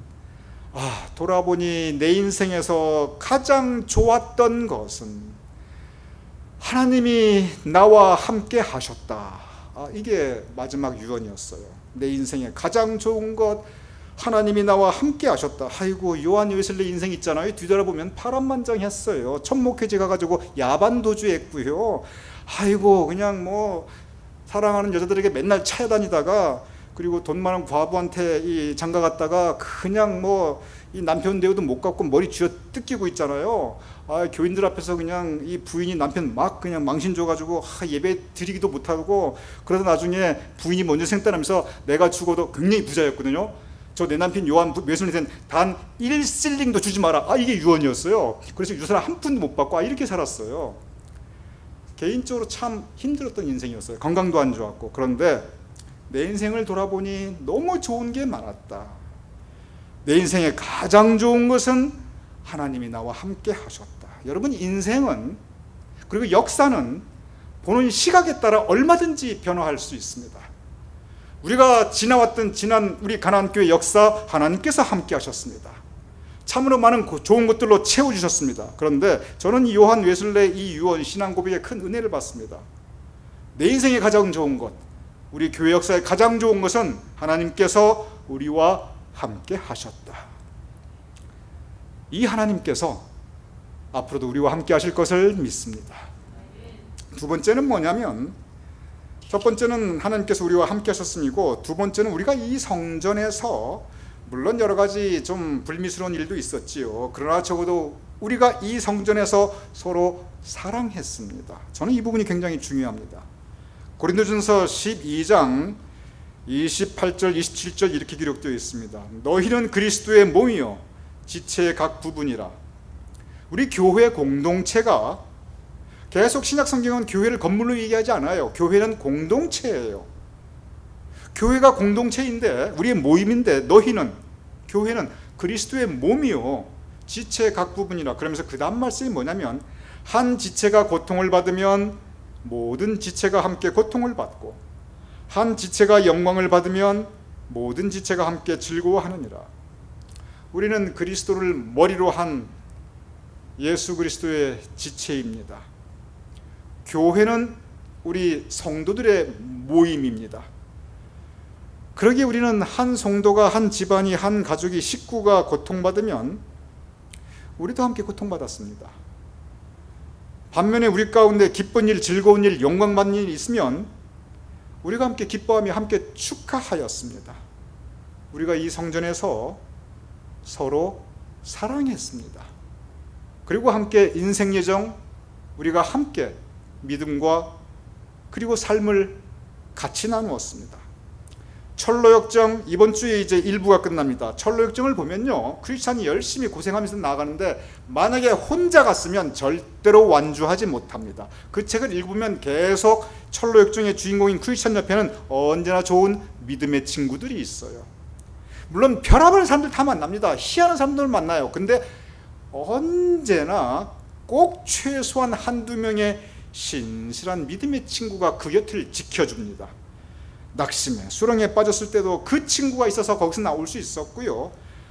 돌아보니 내 인생에서 가장 좋았던 것은 하나님이 나와 함께 하셨다. 이게 마지막 유언이었어요. 내 인생에 가장 좋은 것 하나님이 나와 함께 하셨다. 아이고, 요한 웨슬리 인생 있잖아요. 뒤돌아보면 파란만장했어요. 첫 목회지 가가지고 야반 도주했고요. 아이고, 그냥 사랑하는 여자들에게 맨날 차여다니다가, 그리고 돈 많은 과부한테 이 장가 갔다가 그냥 이 남편 대우도 못 갖고 머리 쥐어 뜯기고 있잖아요. 교인들 앞에서 그냥 이 부인이 남편 막 그냥 망신 줘가지고 예배 드리기도 못하고, 그러다 나중에 부인이 먼저 생딸하면서 내가 죽어도 굉장히 부자였거든요. 저 내 남편 요한 웨슬리한테는 단 1실링도 주지 마라. 이게 유언이었어요. 그래서 유산을 한 푼도 못 받고 이렇게 살았어요. 개인적으로 참 힘들었던 인생이었어요. 건강도 안 좋았고. 그런데 내 인생을 돌아보니 너무 좋은 게 많았다. 내 인생에 가장 좋은 것은 하나님이 나와 함께 하셨다. 여러분, 인생은, 그리고 역사는 보는 시각에 따라 얼마든지 변화할 수 있습니다. 우리가 지나왔던 지난 우리 가나안교회 역사, 하나님께서 함께 하셨습니다. 참으로 많은 좋은 것들로 채워주셨습니다. 그런데 저는 이 요한 웨슬레의 이 유언 신앙 고백에 큰 은혜를 받습니다. 내 인생에 가장 좋은 것, 우리 교회 역사에 가장 좋은 것은 하나님께서 우리와 함께 하셨다. 이 하나님께서 앞으로도 우리와 함께 하실 것을 믿습니다. 두 번째는 뭐냐면, 첫 번째는 하나님께서 우리와 함께 하셨음이고, 두 번째는 우리가 이 성전에서, 물론 여러 가지 좀 불미스러운 일도 있었지요. 그러나 적어도 우리가 이 성전에서 서로 사랑했습니다. 저는 이 부분이 굉장히 중요합니다. 고린도전서 12장 28절 27절 이렇게 기록되어 있습니다. 너희는 그리스도의 몸이요 지체의 각 부분이라. 우리 교회 공동체가, 계속 신약 성경은 교회를 건물로 얘기하지 않아요. 교회는 공동체예요. 교회가 공동체인데, 우리의 모임인데, 너희는, 교회는 그리스도의 몸이요 지체의 각 부분이라. 그러면서 그 다음 말씀이 뭐냐면, 한 지체가 고통을 받으면 모든 지체가 함께 고통을 받고, 한 지체가 영광을 받으면 모든 지체가 함께 즐거워하느니라. 우리는 그리스도를 머리로 한 예수 그리스도의 지체입니다. 교회는 우리 성도들의 모임입니다. 그러기에 우리는 한 성도가, 한 집안이, 한 가족이, 식구가 고통받으면 우리도 함께 고통받았습니다. 반면에 우리 가운데 기쁜 일, 즐거운 일, 영광받는 일이 있으면 우리가 함께 기뻐하며 함께 축하하였습니다. 우리가 이 성전에서 서로 사랑했습니다. 그리고 함께 인생 예정, 우리가 함께 믿음과 그리고 삶을 같이 나누었습니다. 철로역정, 이번 주에 이제 일부가 끝납니다. 철로역정을 보면요, 크리스찬이 열심히 고생하면서 나가는데 만약에 혼자 갔으면 절대로 완주하지 못합니다. 그 책을 읽으면 계속 철로역정의 주인공인 크리스찬 옆에는 언제나 좋은 믿음의 친구들이 있어요. 물론 별하는 사람들 다 만납니다. 희한한 사람들 만나요. 근데 언제나 꼭 최소한 한두 명의 신실한 믿음의 친구가 그 곁을 지켜줍니다. 낙심에, 수렁에 빠졌을 때도 그 친구가 있어서 거기서 나올 수 있었고요.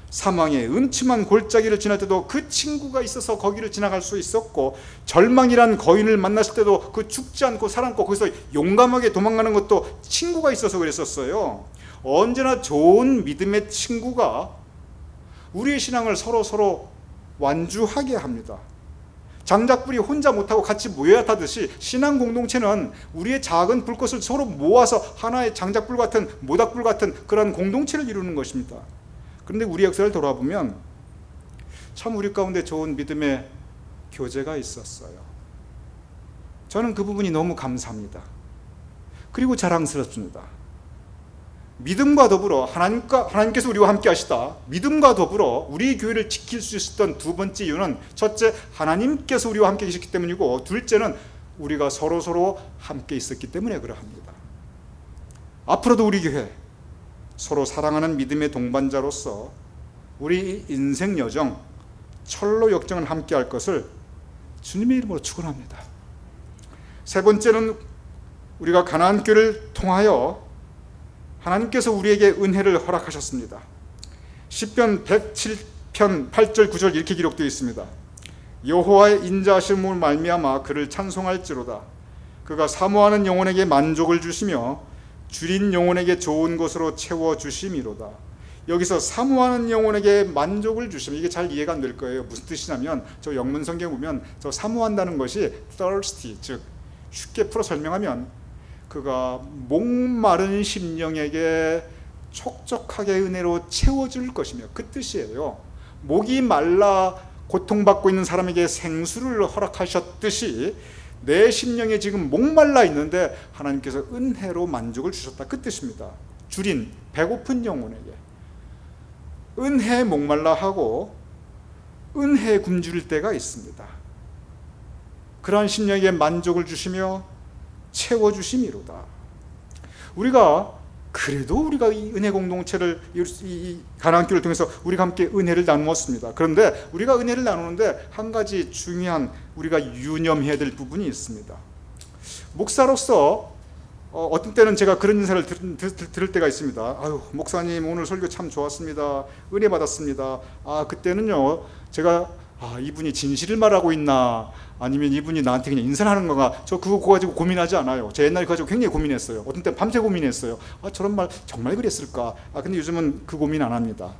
사망의 음침한 골짜기를 지날 때도 그 친구가 있어서 거기를 지나갈 수 있었고, 절망이란 거인을 만났을 때도 그 죽지 않고 살아남고 거기서 용감하게 도망가는 것도 친구가 있어서 그랬었어요. 언제나 좋은 믿음의 친구가 우리의 신앙을 서로 완주하게 합니다. 장작불이 혼자 못하고 같이 모여야 타듯이 신앙 공동체는 우리의 작은 불꽃을 서로 모아서 하나의 장작불 같은, 모닥불 같은 그런 공동체를 이루는 것입니다. 그런데 우리 역사를 돌아보면 참 우리 가운데 좋은 믿음의 교제가 있었어요. 저는 그 부분이 너무 감사합니다. 그리고 자랑스럽습니다. 믿음과 더불어 하나님께서 우리와 함께 하시다. 믿음과 더불어 우리 교회를 지킬 수 있었던 두 번째 이유는, 첫째, 하나님께서 우리와 함께 계셨기 때문이고, 둘째는 우리가 서로 함께 있었기 때문에 그러합니다. 앞으로도 우리 교회 서로 사랑하는 믿음의 동반자로서 우리 인생 여정, 철로 역정을 함께 할 것을 주님의 이름으로 축원합니다. 세 번째는 우리가 가나안 교회를 통하여 하나님께서 우리에게 은혜를 허락하셨습니다. 시편 107편 8절 9절 이렇게 기록되어 있습니다. 여호와의 인자하심으로 말미암아 그를 찬송할지로다. 그가 사모하는 영혼에게 만족을 주시며 줄인 영혼에게 좋은 것으로 채워주심이로다. 여기서 사모하는 영혼에게 만족을 주시면, 이게 잘 이해가 안 될 거예요. 무슨 뜻이냐면, 저 영문 성경 보면 저 사모한다는 것이 thirsty, 즉 쉽게 풀어 설명하면 그가 목마른 심령에게 촉촉하게 은혜로 채워줄 것이며, 그 뜻이에요. 목이 말라 고통받고 있는 사람에게 생수를 허락하셨듯이 내 심령에 지금 목말라 있는데 하나님께서 은혜로 만족을 주셨다, 그 뜻입니다. 줄인 배고픈 영혼에게 은혜에 목말라 하고 은혜에 굶주릴 때가 있습니다. 그러한 심령에게 만족을 주시며 채워주심이로다. 그래도 우리가 이 은혜 공동체를, 이 가나안 교회를 통해서 우리가 함께 은혜를 나누었습니다. 그런데 우리가 은혜를 나누는데 한 가지 중요한, 우리가 유념해야 될 부분이 있습니다. 목사로서 어떤 때는 제가 그런 인사를 들을 때가 있습니다. 아유, 목사님 오늘 설교 참 좋았습니다. 은혜 받았습니다. 그때는요, 제가 이분이 진실을 말하고 있나, 아니면 이분이 나한테 그냥 인사를 하는 건가, 저 그거 가지고 고민하지 않아요. 제 옛날에 가지고 굉장히 고민했어요. 어떤 때 밤새 고민했어요. 저런 말 정말 그랬을까? 근데 요즘은 그 고민 안 합니다.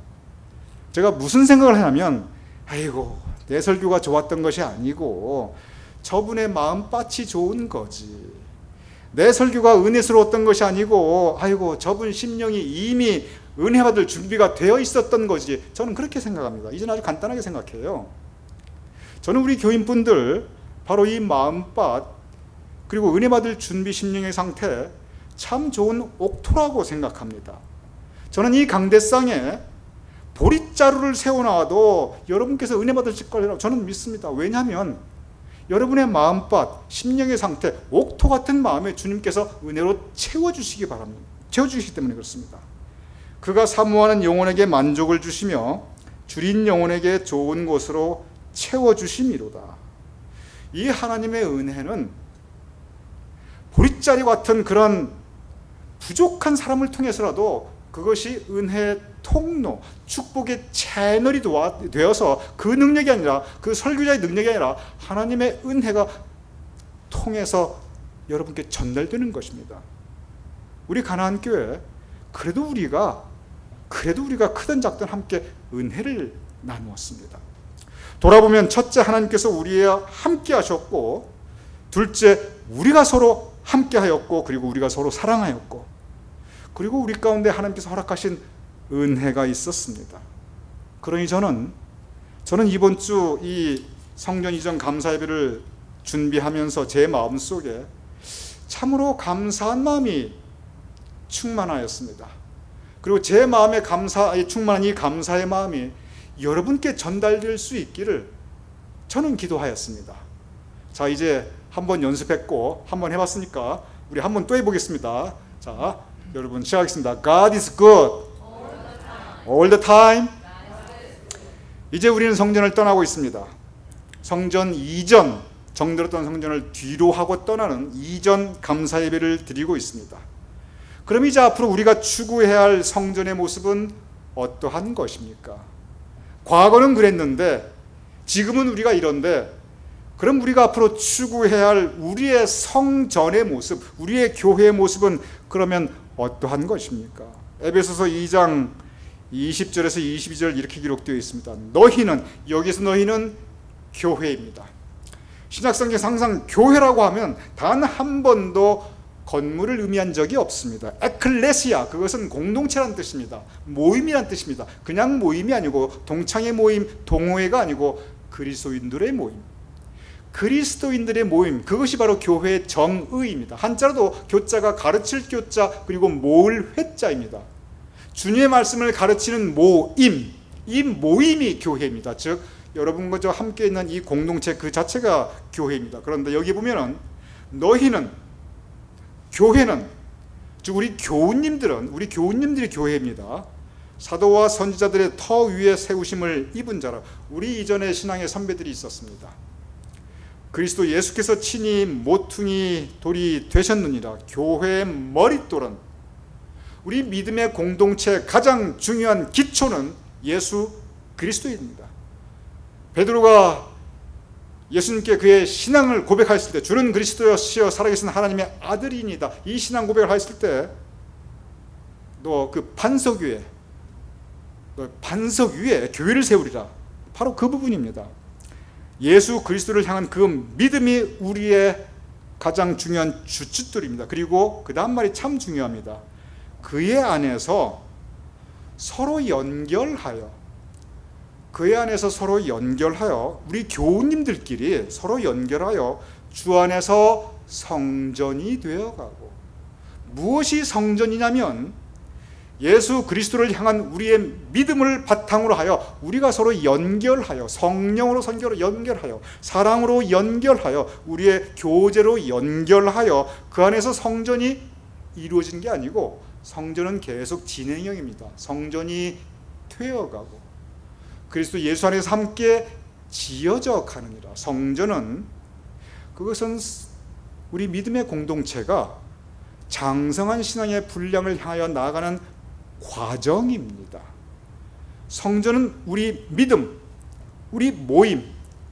제가 무슨 생각을 하냐면, 아이고, 내 설교가 좋았던 것이 아니고 저분의 마음밭이 좋은 거지. 내 설교가 은혜스러웠던 것이 아니고, 아이고, 저분 심령이 이미 은혜 받을 준비가 되어 있었던 거지. 저는 그렇게 생각합니다. 이제는 아주 간단하게 생각해요. 저는 우리 교인분들 바로 이 마음밭, 그리고 은혜 받을 준비 심령의 상태 참 좋은 옥토라고 생각합니다. 저는 이 강대상에 보릿자루를 세워놔도 여러분께서 은혜 받으실 거라고 저는 믿습니다. 왜냐하면 여러분의 마음밭, 심령의 상태, 옥토 같은 마음에 주님께서 은혜로 채워주시기 바랍니다. 채워주시기 때문에 그렇습니다. 그가 사모하는 영혼에게 만족을 주시며 줄인 영혼에게 좋은 것으로 채워주심이로다. 이 하나님의 은혜는 보릿자리 같은 그런 부족한 사람을 통해서라도 그것이 은혜의 통로, 축복의 채널이 되어서 그 능력이 아니라, 그 설교자의 능력이 아니라 하나님의 은혜가 통해서 여러분께 전달되는 것입니다. 우리 가나안 교회, 그래도 우리가 크든 작든 함께 은혜를 나누었습니다. 돌아보면 첫째, 하나님께서 우리와 함께 하셨고, 둘째, 우리가 서로 함께 하였고, 그리고 우리가 서로 사랑하였고, 그리고 우리 가운데 하나님께서 허락하신 은혜가 있었습니다. 그러니 저는 이번 주 이 성전 이전 감사 예배를 준비하면서 제 마음속에 참으로 감사한 마음이 충만하였습니다. 그리고 제 마음에 충만한 이 감사의 마음이 여러분께 전달될 수 있기를 저는 기도하였습니다. 자, 이제 한번 연습했고 한번 해봤으니까 우리 한번 또 해보겠습니다. 자, 여러분 시작하겠습니다. God is good all the time. 이제 우리는 성전을 떠나고 있습니다. 성전 이전, 정들었던 성전을 뒤로 하고 떠나는 이전 감사 예배를 드리고 있습니다. 그럼 이제 앞으로 우리가 추구해야 할 성전의 모습은 어떠한 것입니까? 과거는 그랬는데 지금은 우리가 이런데, 그럼 우리가 앞으로 추구해야 할 우리의 성전의 모습, 우리의 교회의 모습은 그러면 어떠한 것입니까? 에베소서 2장 20절에서 22절 이렇게 기록되어 있습니다. 너희는, 여기서 너희는 교회입니다. 신약성경에서 항상 교회라고 하면 단 한 번도 건물을 의미한 적이 없습니다. 에클레시아, 그것은 공동체란 뜻입니다. 모임이란 뜻입니다. 그냥 모임이 아니고 동창의 모임, 동호회가 아니고 그리스도인들의 모임. 그리스도인들의 모임, 그것이 바로 교회의 정의입니다. 한자로도 교자가 가르칠 교자, 그리고 모을 회자입니다. 주님의 말씀을 가르치는 모임, 이 모임이 교회입니다. 즉 여러분과 저 함께 있는 이 공동체 그 자체가 교회입니다. 그런데 여기 보면은 너희는, 교회는, 즉 우리 교우님들은, 우리 교우님들이 교회입니다. 사도와 선지자들의 터 위에 세우심을 입은 자라. 우리 이전에 신앙의 선배들이 있었습니다. 그리스도 예수께서 친히 모퉁이 돌이 되셨느니라. 교회의 머릿돌은, 우리 믿음의 공동체의 가장 중요한 기초는 예수 그리스도입니다. 베드로가 예수님께 그의 신앙을 고백했을 때, 주는 그리스도시여 살아계신 하나님의 아들이니다, 이 신앙 고백을 했을 때, 너 그 반석 위에 교회를 세우리라. 바로 그 부분입니다. 예수 그리스도를 향한 그 믿음이 우리의 가장 중요한 주춧돌입니다. 그리고 그 다음 말이 참 중요합니다. 그의 안에서 서로 연결하여, 그의 안에서 서로 연결하여, 우리 교우님들끼리 서로 연결하여 주 안에서 성전이 되어가고, 무엇이 성전이냐면 예수 그리스도를 향한 우리의 믿음을 바탕으로 하여 우리가 서로 연결하여, 성령으로 연결하여, 사랑으로 연결하여, 우리의 교제로 연결하여 그 안에서 성전이 이루어지는 게 아니고, 성전은 계속 진행형입니다. 성전이 되어가고 그리스도 예수 안에서 함께 지어져 가느니라. 성전은, 그것은 우리 믿음의 공동체가 장성한 신앙의 분량을 향하여 나아가는 과정입니다. 성전은 우리 믿음, 우리 모임,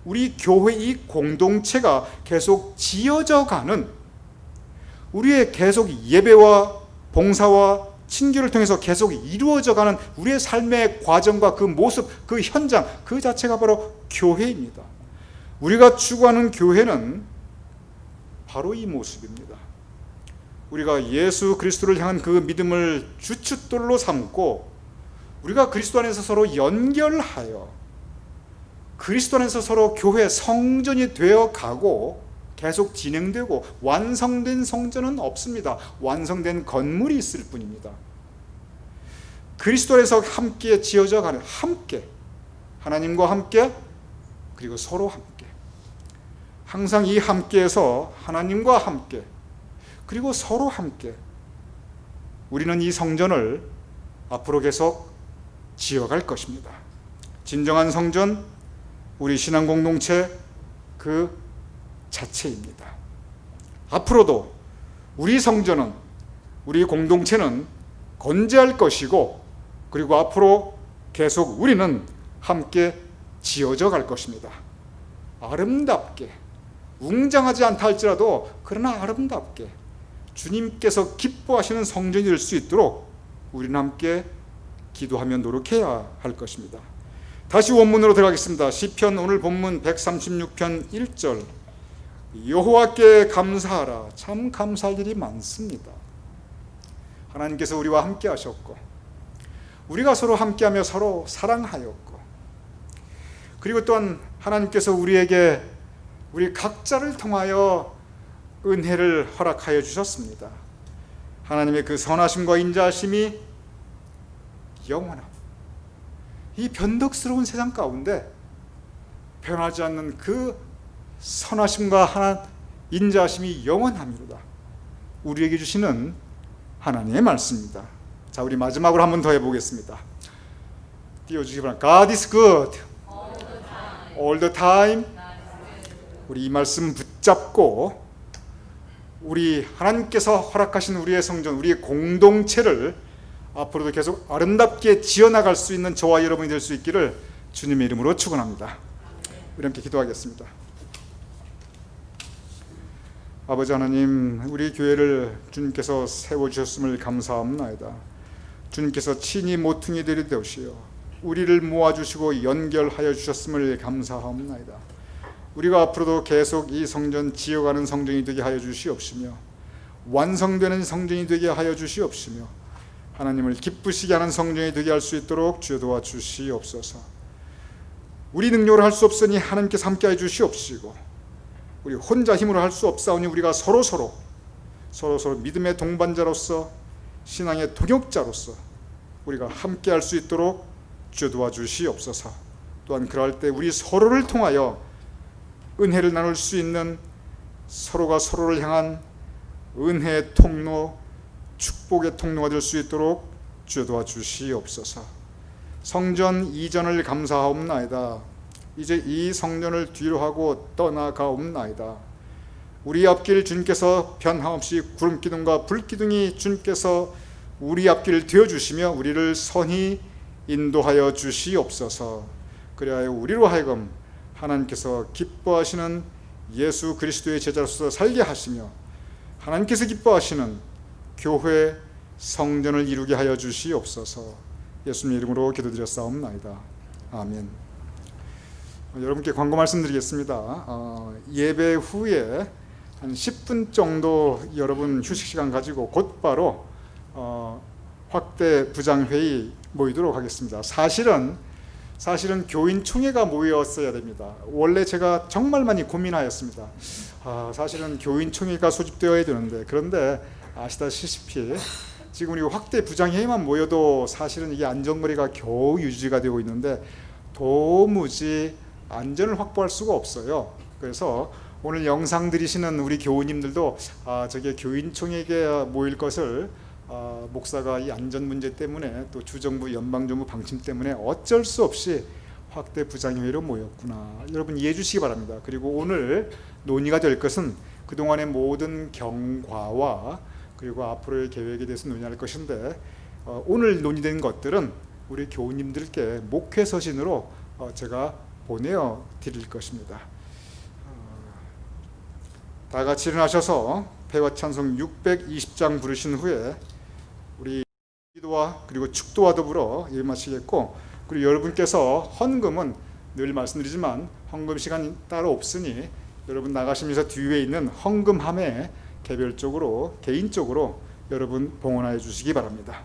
우리 교회 이 공동체가 계속 지어져 가는, 우리의 계속 예배와 봉사와 친교를 통해서 계속 이루어져 가는 우리의 삶의 과정과 그 모습, 그 현장, 그 자체가 바로 교회입니다. 우리가 추구하는 교회는 바로 이 모습입니다. 우리가 예수 그리스도를 향한 그 믿음을 주춧돌로 삼고, 우리가 그리스도 안에서 서로 연결하여 그리스도 안에서 서로 교회 성전이 되어 가고 계속 진행되고, 완성된 성전은 없습니다. 완성된 건물이 있을 뿐입니다. 그리스도 안에서 함께 지어져 가는, 함께, 하나님과 함께, 그리고 서로 함께, 항상 이 함께에서 하나님과 함께, 그리고 서로 함께, 우리는 이 성전을 앞으로 계속 지어갈 것입니다. 진정한 성전, 우리 신앙 공동체 그 자체입니다. 앞으로도 우리 성전은, 우리 공동체는 건재할 것이고, 그리고 앞으로 계속 우리는 함께 지어져 갈 것입니다. 아름답게, 웅장하지 않다 할지라도 그러나 아름답게 주님께서 기뻐하시는 성전이 될 수 있도록 우리는 함께 기도하며 노력해야 할 것입니다. 다시 원문으로 들어가겠습니다. 시편 오늘 본문 136편 1절, 여호와께 감사하라. 참 감사할 일이 많습니다. 하나님께서 우리와 함께 하셨고, 우리가 서로 함께하며 서로 사랑하였고, 그리고 또한 하나님께서 우리에게 우리 각자를 통하여 은혜를 허락하여 주셨습니다. 하나님의 그 선하심과 인자하심이 영원함. 이 변덕스러운 세상 가운데 변하지 않는 그 선하심과 인자하심이 영원함이로다. 우리에게 주시는 하나님의 말씀입니다. 자, 우리 마지막으로 한 번 더 해보겠습니다. 띄워주시기 바랍니다. God is good all the time. 우리 이 말씀 붙잡고 우리 하나님께서 허락하신 우리의 성전, 우리의 공동체를 앞으로도 계속 아름답게 지어나갈 수 있는 저와 여러분이 될 수 있기를 주님의 이름으로 축원합니다. 우리 함께 기도하겠습니다. 아버지 하나님, 우리 교회를 주님께서 세워주셨음을 감사합니다. 주님께서 친히 모퉁이 들이 되시어 우리를 모아주시고 연결하여 주셨음을 감사합니다. 우리가 앞으로도 계속 이 성전 지어가는 성전이 되게 하여 주시옵시며 완성되는 성전이 되게 하여 주시옵시며 하나님을 기쁘시게 하는 성전이 되게 할 수 있도록 주여 도와주시옵소서. 우리 능력으로 할 수 없으니 하나님께서 함께해 주시옵시고 우리 혼자 힘으로 할 수 없사오니 우리가 서로 믿음의 동반자로서 신앙의 동역자로서 우리가 함께할 수 있도록 주여 도와주시옵소서. 또한 그럴 때 우리 서로를 통하여 은혜를 나눌 수 있는 서로가 서로를 향한 은혜의 통로, 축복의 통로가 될 수 있도록 주여 도와주시옵소서. 성전 이전을 감사하옵나이다. 이제 이 성전을 뒤로 하고 떠나가옵나이다. 우리 앞길 주님께서 변함없이 구름기둥과 불기둥이 주님께서 우리 앞길을 되어주시며 우리를 선히 인도하여 주시옵소서. 그리하여 우리로 하여금 하나님께서 기뻐하시는 예수 그리스도의 제자로서 살게 하시며 하나님께서 기뻐하시는 교회 성전을 이루게 하여 주시옵소서. 예수님 이름으로 기도드렸사옵나이다. 아멘. 여러분께 광고 말씀드리겠습니다. 예배 후에 한 10분 정도 여러분 휴식 시간 가지고 곧바로 확대 부장회의 모이도록 하겠습니다. 사실은 교인 총회가 모였어야 됩니다. 원래 제가 정말 많이 고민하였습니다. 사실은 교인 총회가 소집되어야 되는데, 그런데 아시다시피 지금 우리 확대 부장회의만 모여도 사실은 이게 안전거리가 겨우 유지가 되고 있는데 도무지 안전을 확보할 수가 없어요. 그래서 오늘 영상 들으시는 우리 교우님들도 저게 교인총회에 모일 것을 목사가 이 안전 문제 때문에 또 주정부 연방정부 방침 때문에 어쩔 수 없이 확대 부장회의로 모였구나. 여러분 이해해 주시기 바랍니다. 그리고 오늘 논의가 될 것은 그동안의 모든 경과와 그리고 앞으로의 계획에 대해서 논의할 것인데 오늘 논의된 것들은 우리 교우님들께 목회서신으로 제가 보내어 드릴 것입니다. 다 같이 일어나셔서 배와 찬송 620장 부르신 후에 우리 기도와 그리고 축도와 더불어 예배 마치겠고, 그리고 여러분께서 헌금은 늘 말씀드리지만 헌금 시간이 따로 없으니 여러분 나가시면서 뒤에 있는 헌금함에 개별적으로 개인적으로 여러분 봉헌하여 주시기 바랍니다.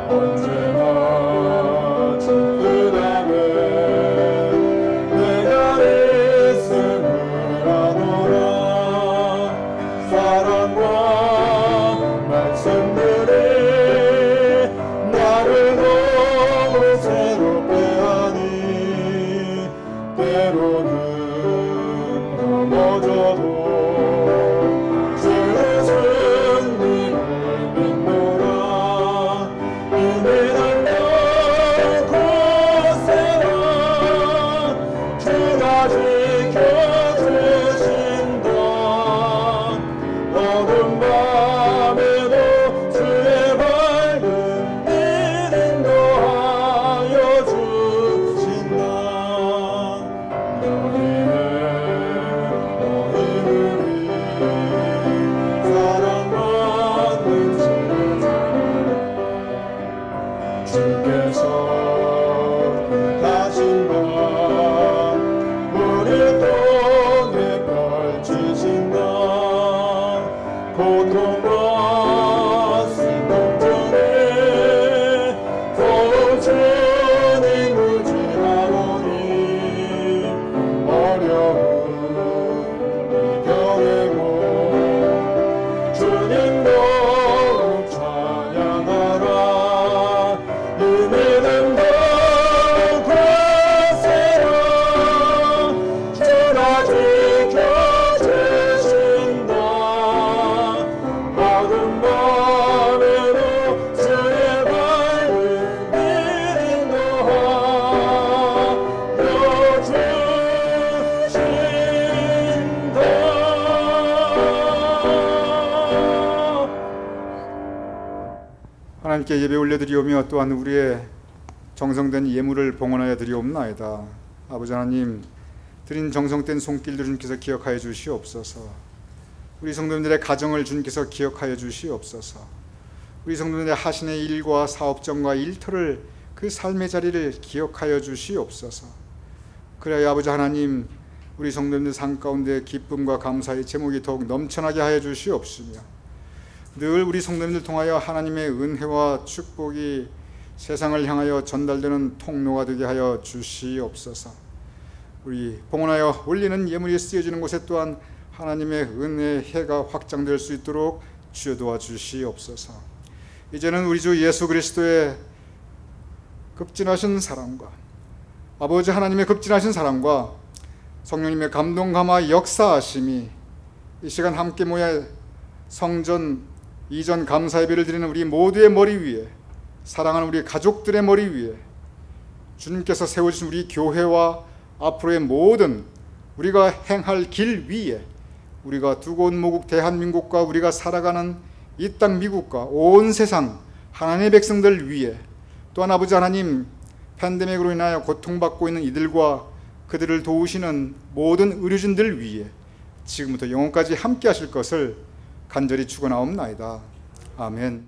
언제나 그 다음에 내가 하나님께 예배 올려드리오며 또한 우리의 정성된 예물을 봉헌하여 드리옵나이다. 아버지 하나님, 드린 정성된 손길들 주님께서 기억하여 주시옵소서. 우리 성도님들의 가정을 주님께서 기억하여 주시옵소서. 우리 성도님들의 하신의 일과 사업정과 일터를, 그 삶의 자리를 기억하여 주시옵소서. 그래야 아버지 하나님, 우리 성도님들 삶 가운데 기쁨과 감사의 제목이 더욱 넘쳐나게 하여 주시옵시며, 늘 우리 성도님들 통하여 하나님의 은혜와 축복이 세상을 향하여 전달되는 통로가 되게 하여 주시옵소서. 우리 봉헌하여 올리는 예물이 쓰여지는 곳에 또한 하나님의 은혜의 해가 확장될 수 있도록 주여 도와주시옵소서. 이제는 우리 주 예수 그리스도의 극진하신 사랑과 아버지 하나님의 극진하신 사랑과 성령님의 감동 감화 역사하심이 이 시간 함께 모여 성전 이전 감사 예배를 드리는 우리 모두의 머리 위에, 사랑하는 우리 가족들의 머리 위에, 주님께서 세워주신 우리 교회와 앞으로의 모든 우리가 행할 길 위에, 우리가 두고 온 모국 대한민국과 우리가 살아가는 이 땅 미국과 온 세상 하나님의 백성들 위에, 또한 아버지 하나님, 팬데믹으로 인하여 고통받고 있는 이들과 그들을 도우시는 모든 의료진들 위에 지금부터 영원까지 함께 하실 것을 간절히 축원하옵나이다. 아멘.